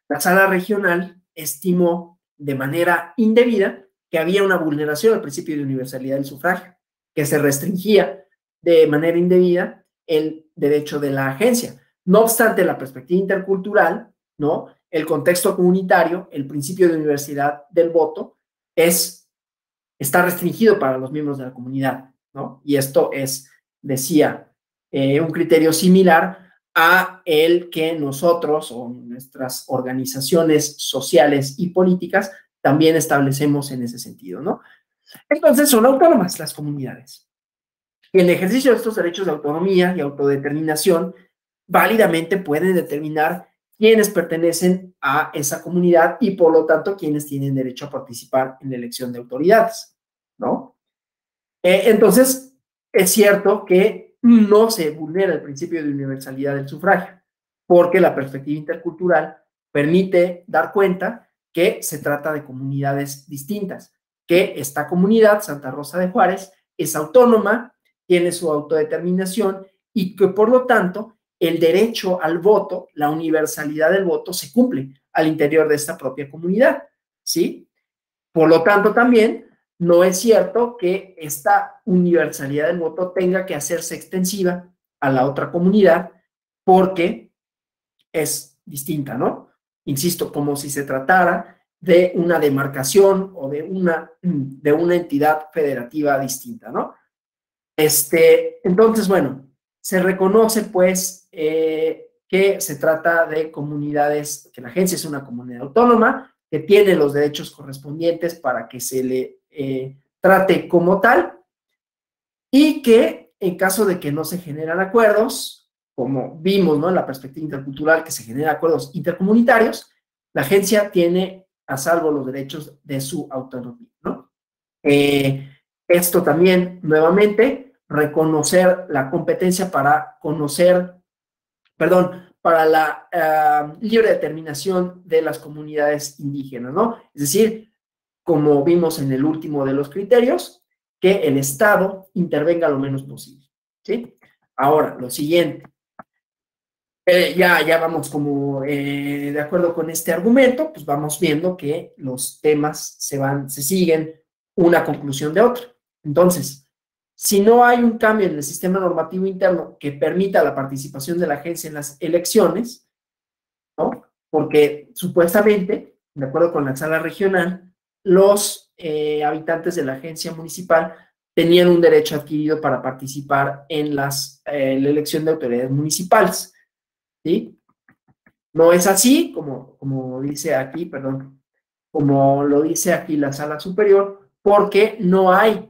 la sala regional estimó de manera indebida que había una vulneración al principio de universalidad del sufragio, que se restringía de manera indebida el derecho de la agencia. No obstante, la perspectiva intercultural, ¿no?, el contexto comunitario, el principio de universalidad del voto, está restringido para los miembros de la comunidad, ¿no? Y esto es, decía, un criterio similar a el que nosotros o nuestras organizaciones sociales y políticas también establecemos en ese sentido, ¿no? Entonces son autónomas las comunidades. Y el ejercicio de estos derechos de autonomía y autodeterminación válidamente pueden determinar quiénes pertenecen a esa comunidad y por lo tanto quiénes tienen derecho a participar en la elección de autoridades, ¿no? Entonces, es cierto que no se vulnera el principio de universalidad del sufragio, porque la perspectiva intercultural permite dar cuenta que se trata de comunidades distintas, que esta comunidad, Santa Rosa de Juárez, es autónoma, tiene su autodeterminación y que por lo tanto el derecho al voto, la universalidad del voto se cumple al interior de esta propia comunidad, ¿sí? Por lo tanto también no es cierto que esta universalidad del voto tenga que hacerse extensiva a la otra comunidad porque es distinta, ¿no? Insisto, como si se tratara de una demarcación o de una entidad federativa distinta, ¿no? Entonces, bueno, se reconoce pues que se trata de comunidades, que la agencia es una comunidad autónoma, que tiene los derechos correspondientes para que se le trate como tal y que en caso de que no se generan acuerdos, como vimos, ¿no?, en la perspectiva intercultural, que se generan acuerdos intercomunitarios, la agencia tiene a salvo los derechos de su autonomía, ¿no? Esto también, nuevamente, reconocer la competencia para para la libre determinación de las comunidades indígenas, ¿no? Es decir, como vimos en el último de los criterios, que el Estado intervenga lo menos posible, ¿sí? Ahora, lo siguiente, ya vamos como de acuerdo con este argumento, pues vamos viendo que los temas se siguen una conclusión de otra. Entonces, si no hay un cambio en el sistema normativo interno que permita la participación de la agencia en las elecciones, ¿no?, porque supuestamente, de acuerdo con la sala regional, los habitantes de la agencia municipal tenían un derecho adquirido para participar en la elección de autoridades municipales, ¿sí? No es así, como dice aquí, perdón, como lo dice aquí la sala superior, porque no hay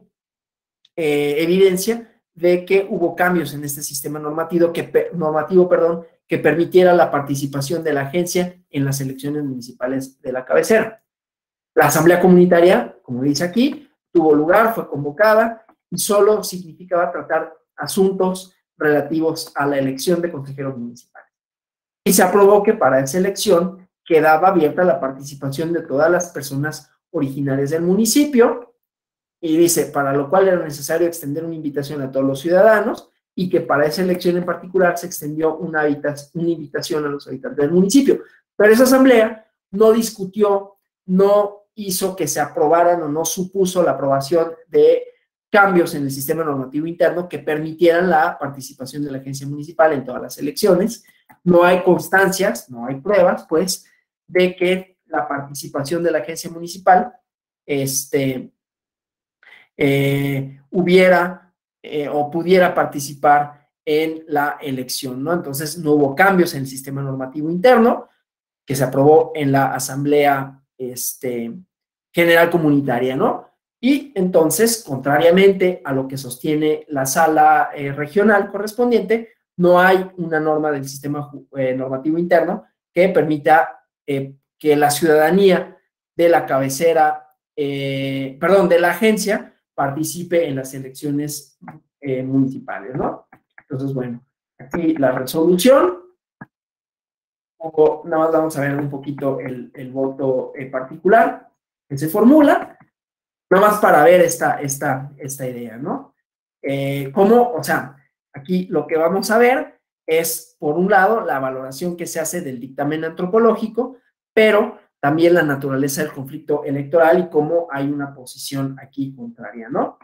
evidencia de que hubo cambios en este sistema normativo que permitiera la participación de la agencia en las elecciones municipales de la cabecera. La asamblea comunitaria, como dice aquí, tuvo lugar, fue convocada y solo significaba tratar asuntos relativos a la elección de consejeros municipales. Y se aprobó que para esa elección quedaba abierta la participación de todas las personas originarias del municipio, y dice, para lo cual era necesario extender una invitación a todos los ciudadanos y que para esa elección en particular se extendió una invitación a los habitantes del municipio. Pero esa asamblea no discutió, no hizo que se aprobaran o no supuso la aprobación de cambios en el sistema normativo interno que permitieran la participación de la agencia municipal en todas las elecciones. No hay constancias, no hay pruebas, pues, de que la participación de la agencia municipal hubiera o pudiera participar en la elección, ¿no? Entonces, no hubo cambios en el sistema normativo interno que se aprobó en la Asamblea General Comunitaria, ¿no? Y entonces, contrariamente a lo que sostiene la sala regional correspondiente, no hay una norma del sistema normativo interno que permita que la ciudadanía de la cabecera, de la agencia, participe en las elecciones municipales, ¿no? Entonces, bueno, aquí la resolución, nada más vamos a ver un poquito el voto particular que se formula, nada más para ver esta idea, ¿no? ¿Cómo? O sea, aquí lo que vamos a ver es, por un lado, la valoración que se hace del dictamen antropológico, pero también la naturaleza del conflicto electoral y cómo hay una posición aquí contraria, ¿no?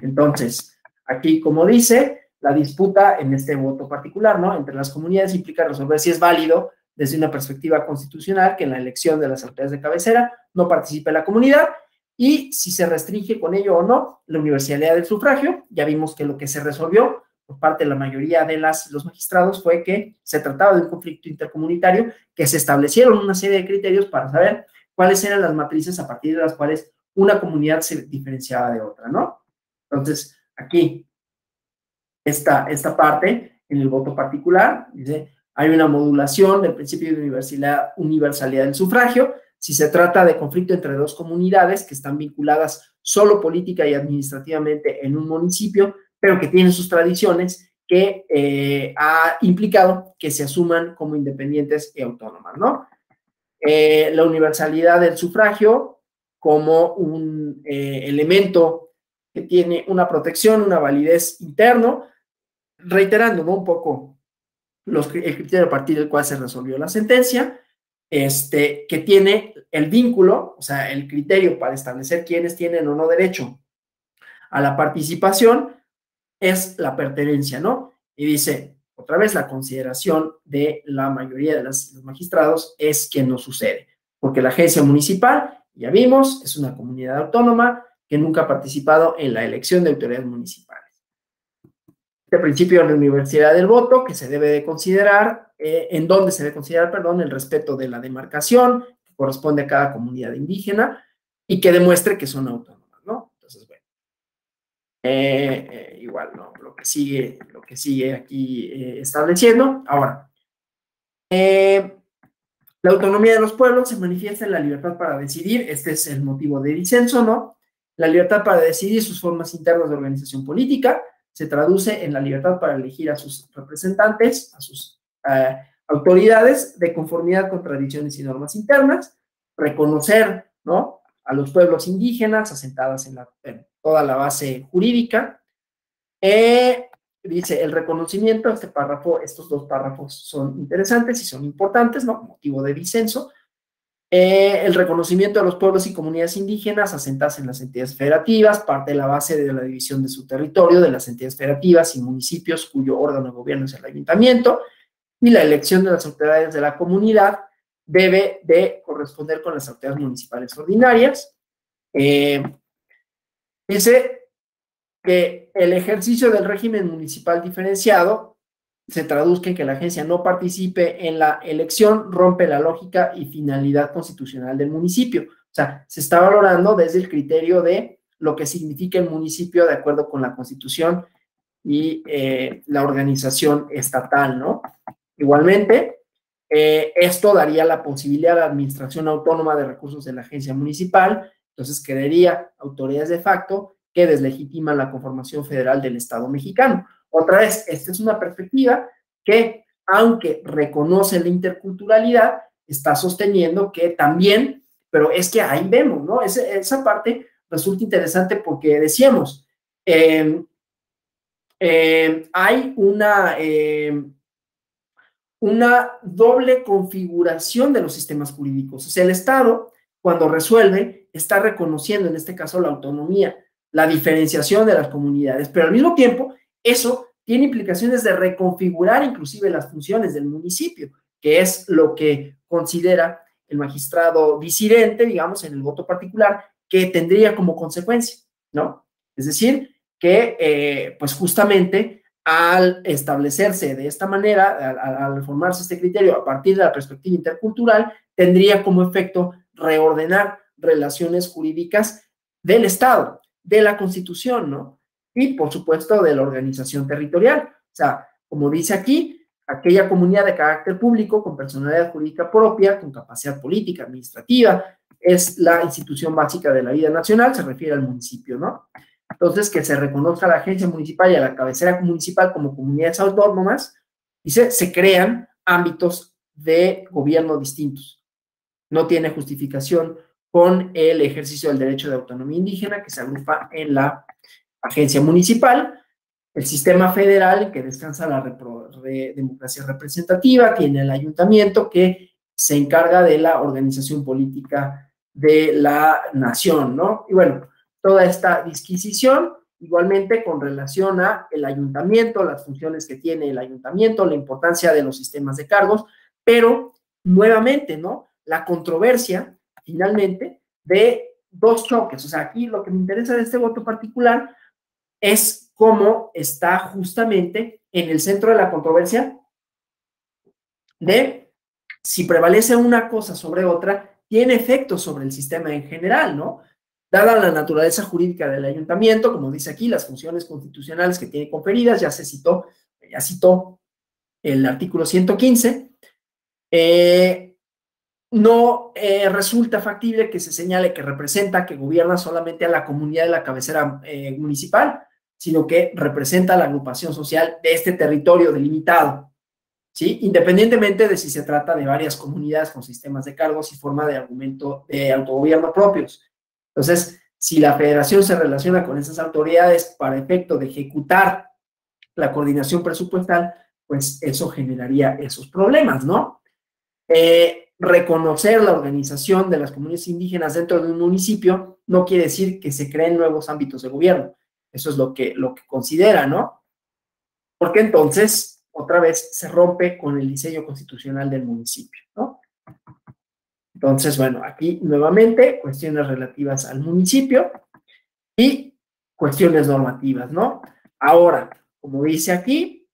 Entonces, aquí, como dice, la disputa en este voto particular, ¿no? Entre las comunidades implica resolver si es válido desde una perspectiva constitucional que en la elección de las autoridades de cabecera no participe la comunidad y si se restringe con ello o no la universalidad del sufragio. Ya vimos que lo que se resolvió por parte de la mayoría de los magistrados fue que se trataba de un conflicto intercomunitario, que se establecieron una serie de criterios para saber cuáles eran las matrices a partir de las cuales una comunidad se diferenciaba de otra, ¿no? Entonces, aquí, esta parte, en el voto particular, dice, hay una modulación del principio de universalidad del sufragio, si se trata de conflicto entre dos comunidades que están vinculadas solo política y administrativamente en un municipio, pero que tienen sus tradiciones que ha implicado que se asuman como independientes y autónomas, ¿no? La universalidad del sufragio como un elemento que tiene una protección, una validez interno, reiterando, ¿no? Un poco el criterio a partir del cual se resolvió la sentencia, que tiene el vínculo, o sea, el criterio para establecer quiénes tienen o no derecho a la participación es la pertenencia, ¿no? Y dice, otra vez, la consideración de la mayoría de los magistrados es que no sucede, porque la agencia municipal, ya vimos, es una comunidad autónoma que nunca ha participado en la elección de autoridades municipales. Este principio de la universalidad del voto, que se debe de considerar, en donde se debe considerar, perdón, el respeto de la demarcación que corresponde a cada comunidad indígena y que demuestre que son autónomas, ¿no? Entonces, bueno, igual, ¿no? Lo que sigue aquí estableciendo. Ahora, la autonomía de los pueblos se manifiesta en la libertad para decidir, este es el motivo de disenso, ¿no? La libertad para decidir sus formas internas de organización política se traduce en la libertad para elegir a sus representantes, a sus autoridades de conformidad con tradiciones y normas internas, reconocer, ¿no?, a los pueblos indígenas asentadas en toda la base jurídica. Dice el reconocimiento, estos dos párrafos son interesantes y son importantes, ¿no?, motivo de disenso. El reconocimiento de los pueblos y comunidades indígenas asentadas en las entidades federativas, parte de la base de la división de su territorio, de las entidades federativas y municipios cuyo órgano de gobierno es el ayuntamiento, y la elección de las autoridades de la comunidad debe de corresponder con las autoridades municipales ordinarias. Dice que el ejercicio del régimen municipal diferenciado se traduzca en que la agencia no participe en la elección, rompe la lógica y finalidad constitucional del municipio. O sea, se está valorando desde el criterio de lo que significa el municipio de acuerdo con la Constitución y la organización estatal, ¿no? Igualmente, esto daría la posibilidad a la administración autónoma de recursos de la agencia municipal, entonces crearía autoridades de facto que deslegitiman la conformación federal del Estado mexicano. Otra vez, esta es una perspectiva que, aunque reconoce la interculturalidad, está sosteniendo que también, pero es que ahí vemos, ¿no? Esa parte resulta interesante porque decíamos, hay una doble configuración de los sistemas jurídicos. O sea, el Estado, cuando resuelve, está reconociendo, en este caso, la autonomía, la diferenciación de las comunidades, pero al mismo tiempo, eso tiene implicaciones de reconfigurar inclusive las funciones del municipio, que es lo que considera el magistrado disidente, digamos, en el voto particular, que tendría como consecuencia, ¿no? Es decir, que pues justamente al establecerse de esta manera, al formarse este criterio a partir de la perspectiva intercultural, tendría como efecto reordenar relaciones jurídicas del Estado, de la Constitución, ¿no? Y, por supuesto, de la organización territorial. O sea, como dice aquí, aquella comunidad de carácter público con personalidad jurídica propia, con capacidad política, administrativa, es la institución básica de la vida nacional, se refiere al municipio, ¿no? Entonces, que se reconozca a la agencia municipal y a la cabecera municipal como comunidades autónomas, y se crean ámbitos de gobierno distintos. No tiene justificación con el ejercicio del derecho de autonomía indígena que se agrupa en la agencia municipal. El sistema federal, que descansa la democracia representativa, tiene el ayuntamiento que se encarga de la organización política de la nación, ¿no? Y bueno, toda esta disquisición, igualmente con relación a el ayuntamiento, las funciones que tiene el ayuntamiento, la importancia de los sistemas de cargos, pero nuevamente, ¿no? La controversia, finalmente, de dos choques. O sea, aquí lo que me interesa de este voto particular es cómo está justamente en el centro de la controversia de si prevalece una cosa sobre otra, tiene efectos sobre el sistema en general, ¿no? Dada la naturaleza jurídica del ayuntamiento, como dice aquí, las funciones constitucionales que tiene conferidas, ya citó el artículo 115, no resulta factible que se señale que representa, que gobierna solamente a la comunidad de la cabecera municipal, sino que representa a la agrupación social de este territorio delimitado, ¿sí? Independientemente de si se trata de varias comunidades con sistemas de cargos y forma de argumento de autogobierno propios. Entonces, si la federación se relaciona con esas autoridades para efecto de ejecutar la coordinación presupuestal, pues eso generaría esos problemas, ¿no? Reconocer la organización de las comunidades indígenas dentro de un municipio no quiere decir que se creen nuevos ámbitos de gobierno. Eso es lo que considera, ¿no? Porque entonces, otra vez, se rompe con el diseño constitucional del municipio, ¿no? Entonces, bueno, aquí nuevamente cuestiones relativas al municipio y cuestiones normativas, ¿no? Ahora, como dice aquí,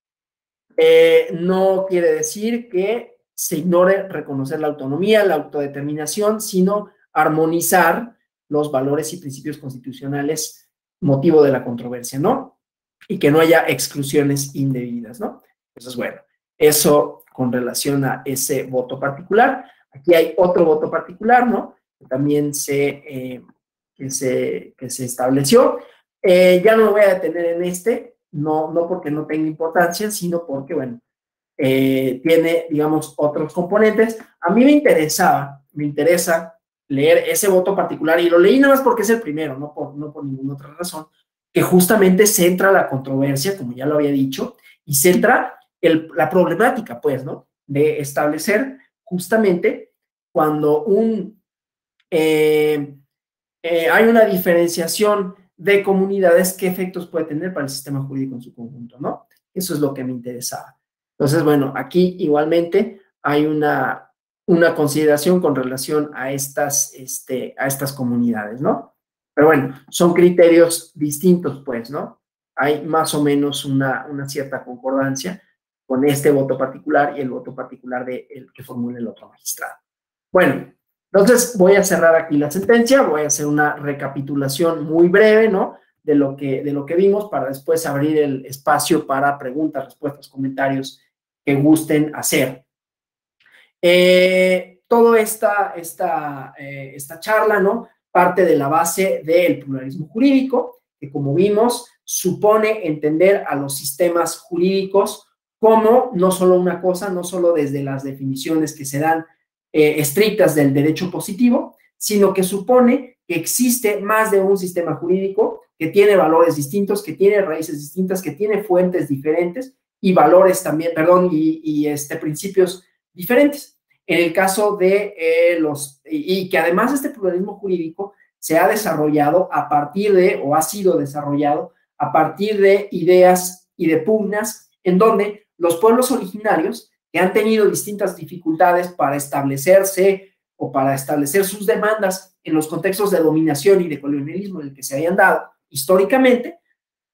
no quiere decir que se ignore reconocer la autonomía, la autodeterminación, sino armonizar los valores y principios constitucionales motivo de la controversia, ¿no? Y que no haya exclusiones indebidas, ¿no? Entonces, bueno, eso con relación a ese voto particular. Aquí hay otro voto particular, ¿no? Que también que se estableció. Ya no me voy a detener en este, no porque no tenga importancia, sino porque, bueno, tiene, digamos, otros componentes. A mí me interesa leer ese voto particular, y lo leí nada más porque es el primero, no por ninguna otra razón, que justamente centra la controversia, como ya lo había dicho, y centra la problemática, pues, ¿no? De establecer justamente cuando hay una diferenciación de comunidades, qué efectos puede tener para el sistema jurídico en su conjunto, ¿no? Eso es lo que me interesaba. Entonces, bueno, aquí igualmente hay una consideración con relación a estas comunidades, ¿no? Pero bueno, son criterios distintos, pues, ¿no? Hay más o menos una cierta concordancia con este voto particular y el voto particular que formule el otro magistrado. Bueno, entonces voy a cerrar aquí la sentencia, voy a hacer una recapitulación muy breve, ¿no? De lo que vimos, para después abrir el espacio para preguntas, respuestas, comentarios que gusten hacer. Toda esta charla, ¿no? Parte de la base del pluralismo jurídico, que como vimos, supone entender a los sistemas jurídicos como no solo una cosa, no solo desde las definiciones que se dan estrictas del derecho positivo, sino que supone que existe más de un sistema jurídico que tiene valores distintos, que tiene raíces distintas, que tiene fuentes diferentes y valores también, perdón, principios diferentes. En el caso de y que además este pluralismo jurídico se ha desarrollado a partir de, o ha sido desarrollado a partir de ideas y de pugnas en donde los pueblos originarios que han tenido distintas dificultades para establecerse o para establecer sus demandas en los contextos de dominación y de colonialismo en el que se habían dado históricamente,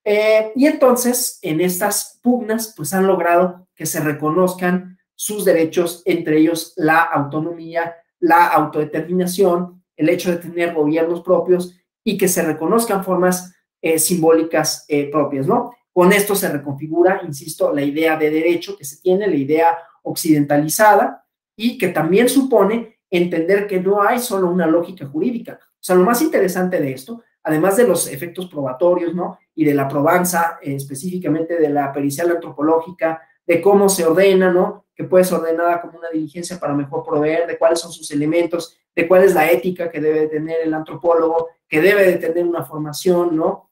y entonces en estas pugnas pues han logrado que se reconozcan sus derechos, entre ellos la autonomía, la autodeterminación, el hecho de tener gobiernos propios y que se reconozcan formas simbólicas propias, ¿no? Con esto se reconfigura, insisto, la idea de derecho que se tiene, la idea occidentalizada, y que también supone entender que no hay solo una lógica jurídica. O sea, lo más interesante de esto, además de los efectos probatorios, ¿no? Y de la probanza, específicamente de la pericial antropológica, de cómo se ordena, ¿no? Que puede ser ordenada como una diligencia para mejor proveer, de cuáles son sus elementos, de cuál es la ética que debe tener el antropólogo, que debe de tener una formación, ¿no?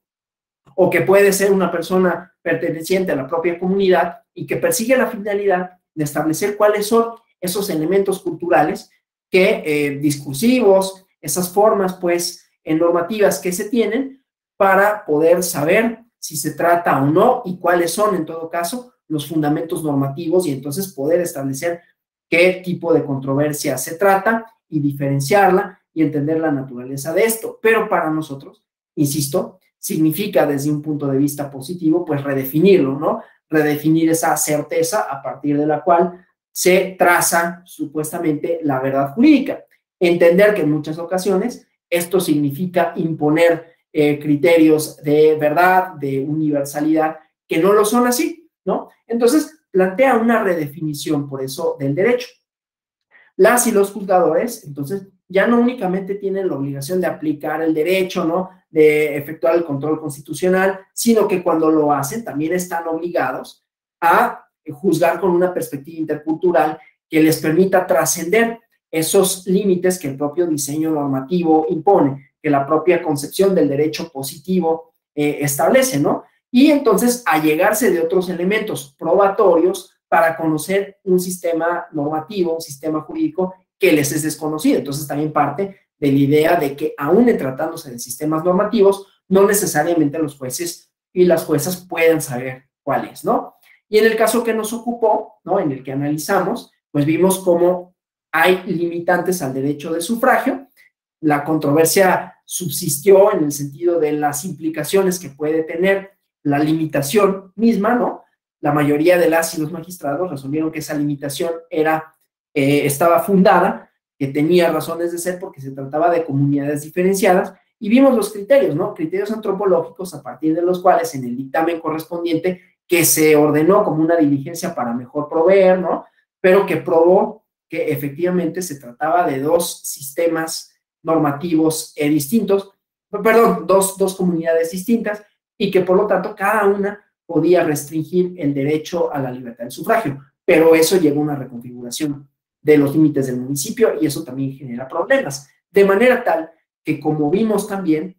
O que puede ser una persona perteneciente a la propia comunidad y que persigue la finalidad de establecer cuáles son esos elementos culturales que discursivos, esas formas, pues, normativas que se tienen para poder saber si se trata o no y cuáles son, en todo caso, los fundamentos normativos y entonces poder establecer qué tipo de controversia se trata y diferenciarla y entender la naturaleza de esto. Pero para nosotros, insisto, significa desde un punto de vista positivo, pues redefinirlo, ¿no? Redefinir esa certeza a partir de la cual se traza supuestamente la verdad jurídica. Entender que en muchas ocasiones esto significa imponer criterios de verdad, de universalidad, que no lo son así, ¿no? Entonces, plantea una redefinición, por eso, del derecho. Las y los juzgadores, entonces, ya no únicamente tienen la obligación de aplicar el derecho, ¿no? De efectuar el control constitucional, sino que cuando lo hacen también están obligados a juzgar con una perspectiva intercultural que les permita trascender esos límites que el propio diseño normativo impone, que la propia concepción del derecho positivo establece, ¿no? Y entonces allegarse de otros elementos probatorios para conocer un sistema normativo, un sistema jurídico que les es desconocido. Entonces también parte de la idea de que aún tratándose de sistemas normativos, no necesariamente los jueces y las juezas puedan saber cuál es, ¿no? Y en el caso que nos ocupó, ¿no? En el que analizamos, pues vimos cómo hay limitantes al derecho de sufragio. La controversia subsistió en el sentido de las implicaciones que puede tener la limitación misma, ¿no? La mayoría de las y los magistrados resolvieron que esa limitación estaba fundada, que tenía razones de ser porque se trataba de comunidades diferenciadas, y vimos los criterios, ¿no? Criterios antropológicos a partir de los cuales en el dictamen correspondiente que se ordenó como una diligencia para mejor proveer, ¿no? Pero que probó que efectivamente se trataba de dos sistemas normativos distintos, perdón, dos comunidades distintas, y que por lo tanto cada una podía restringir el derecho a la libertad del sufragio, pero eso lleva a una reconfiguración de los límites del municipio y eso también genera problemas, de manera tal que, como vimos también,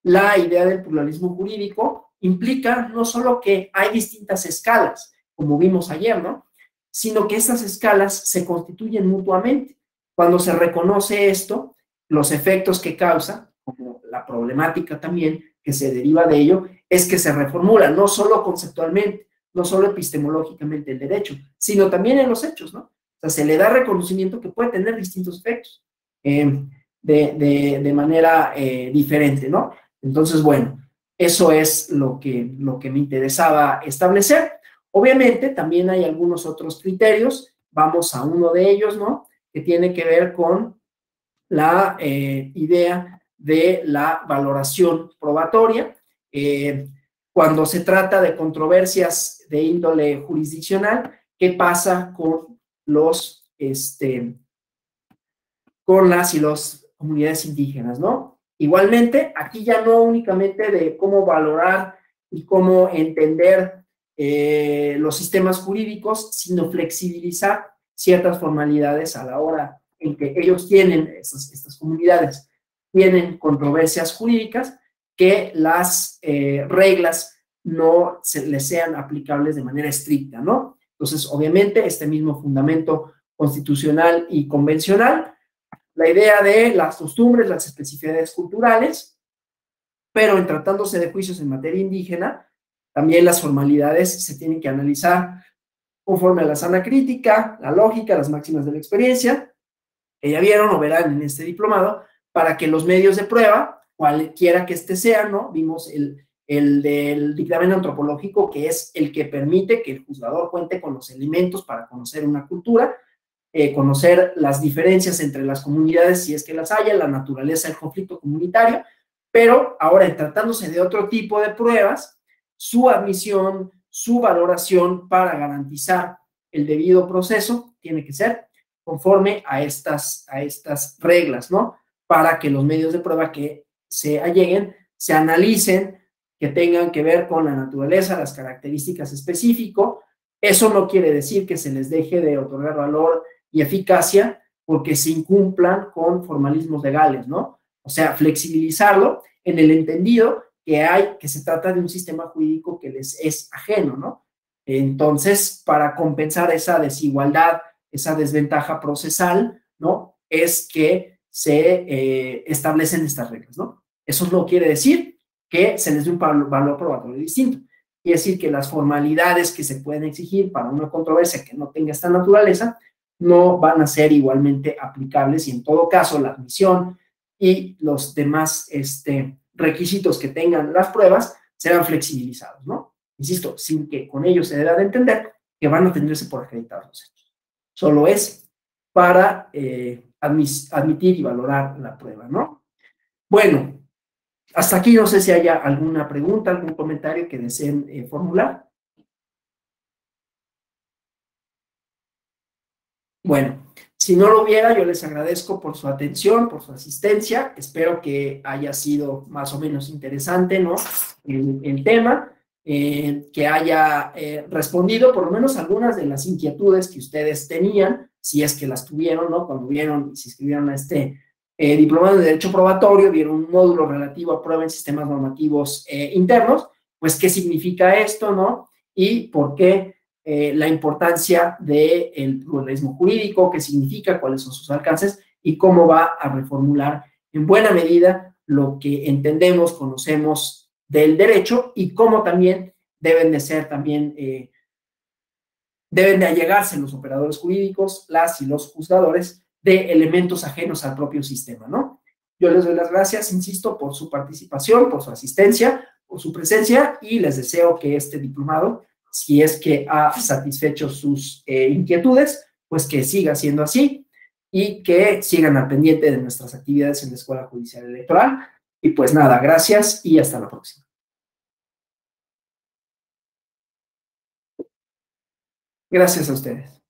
la idea del pluralismo jurídico implica no solo que hay distintas escalas, como vimos ayer, ¿no? Sino que esas escalas se constituyen mutuamente. Cuando se reconoce esto, los efectos que causa, como la problemática también que se deriva de ello, es que se reformula no solo conceptualmente, no solo epistemológicamente el derecho, sino también en los hechos, ¿no? O sea, se le da reconocimiento que puede tener distintos efectos de manera diferente, ¿no? Entonces, bueno, eso es lo que me interesaba establecer. Obviamente, también hay algunos otros criterios, vamos a uno de ellos, ¿no? Que tiene que ver con la idea de la valoración probatoria. Cuando se trata de controversias de índole jurisdiccional, ¿qué pasa con con las y los comunidades indígenas, ¿no? Igualmente, aquí ya no únicamente de cómo valorar y cómo entender los sistemas jurídicos, sino flexibilizar ciertas formalidades a la hora en que ellos tienen, estas comunidades, tienen controversias jurídicas, que las reglas no les sean aplicables de manera estricta, ¿no? Entonces, obviamente, este mismo fundamento constitucional y convencional, la idea de las costumbres, las especificidades culturales, pero en tratándose de juicios en materia indígena, también las formalidades se tienen que analizar conforme a la sana crítica, la lógica, las máximas de la experiencia, que ya vieron o verán en este diplomado, para que los medios de prueba, cualquiera que este sea, ¿no? Vimos el del dictamen antropológico, que es el que permite que el juzgador cuente con los elementos para conocer una cultura, conocer las diferencias entre las comunidades, si es que las haya, la naturaleza del conflicto comunitario, pero ahora, tratándose de otro tipo de pruebas, su admisión, su valoración para garantizar el debido proceso tiene que ser conforme a estas reglas, ¿no? Para que los medios de prueba que se alleguen se analicen, que tengan que ver con la naturaleza, las características específicas. Eso no quiere decir que se les deje de otorgar valor y eficacia porque se incumplan con formalismos legales, ¿no? O sea, flexibilizarlo en el entendido que se trata de un sistema jurídico que les es ajeno, ¿no? Entonces, para compensar esa desigualdad, esa desventaja procesal, ¿no? Es que se establecen estas reglas, ¿no? Eso no quiere decir que se les dé un valor probatorio distinto. Quiere decir que las formalidades que se pueden exigir para una controversia que no tenga esta naturaleza no van a ser igualmente aplicables y en todo caso la admisión y los demás requisitos que tengan las pruebas serán flexibilizados, ¿no? Insisto, sin que con ello se deba de entender que van a tenerse por acreditados los hechos. Solo es para admitir y valorar la prueba, ¿no? Bueno, hasta aquí no sé si haya alguna pregunta, algún comentario que deseen formular. Bueno, si no lo hubiera, yo les agradezco por su atención, por su asistencia. Espero que haya sido más o menos interesante, ¿no? El tema, que haya respondido por lo menos algunas de las inquietudes que ustedes tenían, si es que las tuvieron, ¿no? Cuando vieron y se inscribieron a este diplomado de Derecho Probatorio, vieron un módulo relativo a prueba en sistemas normativos internos, pues qué significa esto, ¿no? Y por qué la importancia del pluralismo jurídico, qué significa, cuáles son sus alcances y cómo va a reformular en buena medida lo que entendemos, conocemos del derecho y cómo también deben de ser también, deben de allegarse los operadores jurídicos, las y los juzgadores de elementos ajenos al propio sistema, ¿no? Yo les doy las gracias, insisto, por su participación, por su asistencia, por su presencia y les deseo que este diplomado, si es que ha satisfecho sus inquietudes, pues que siga siendo así y que sigan al pendiente de nuestras actividades en la Escuela Judicial Electoral. Y pues nada, gracias y hasta la próxima. Gracias a ustedes.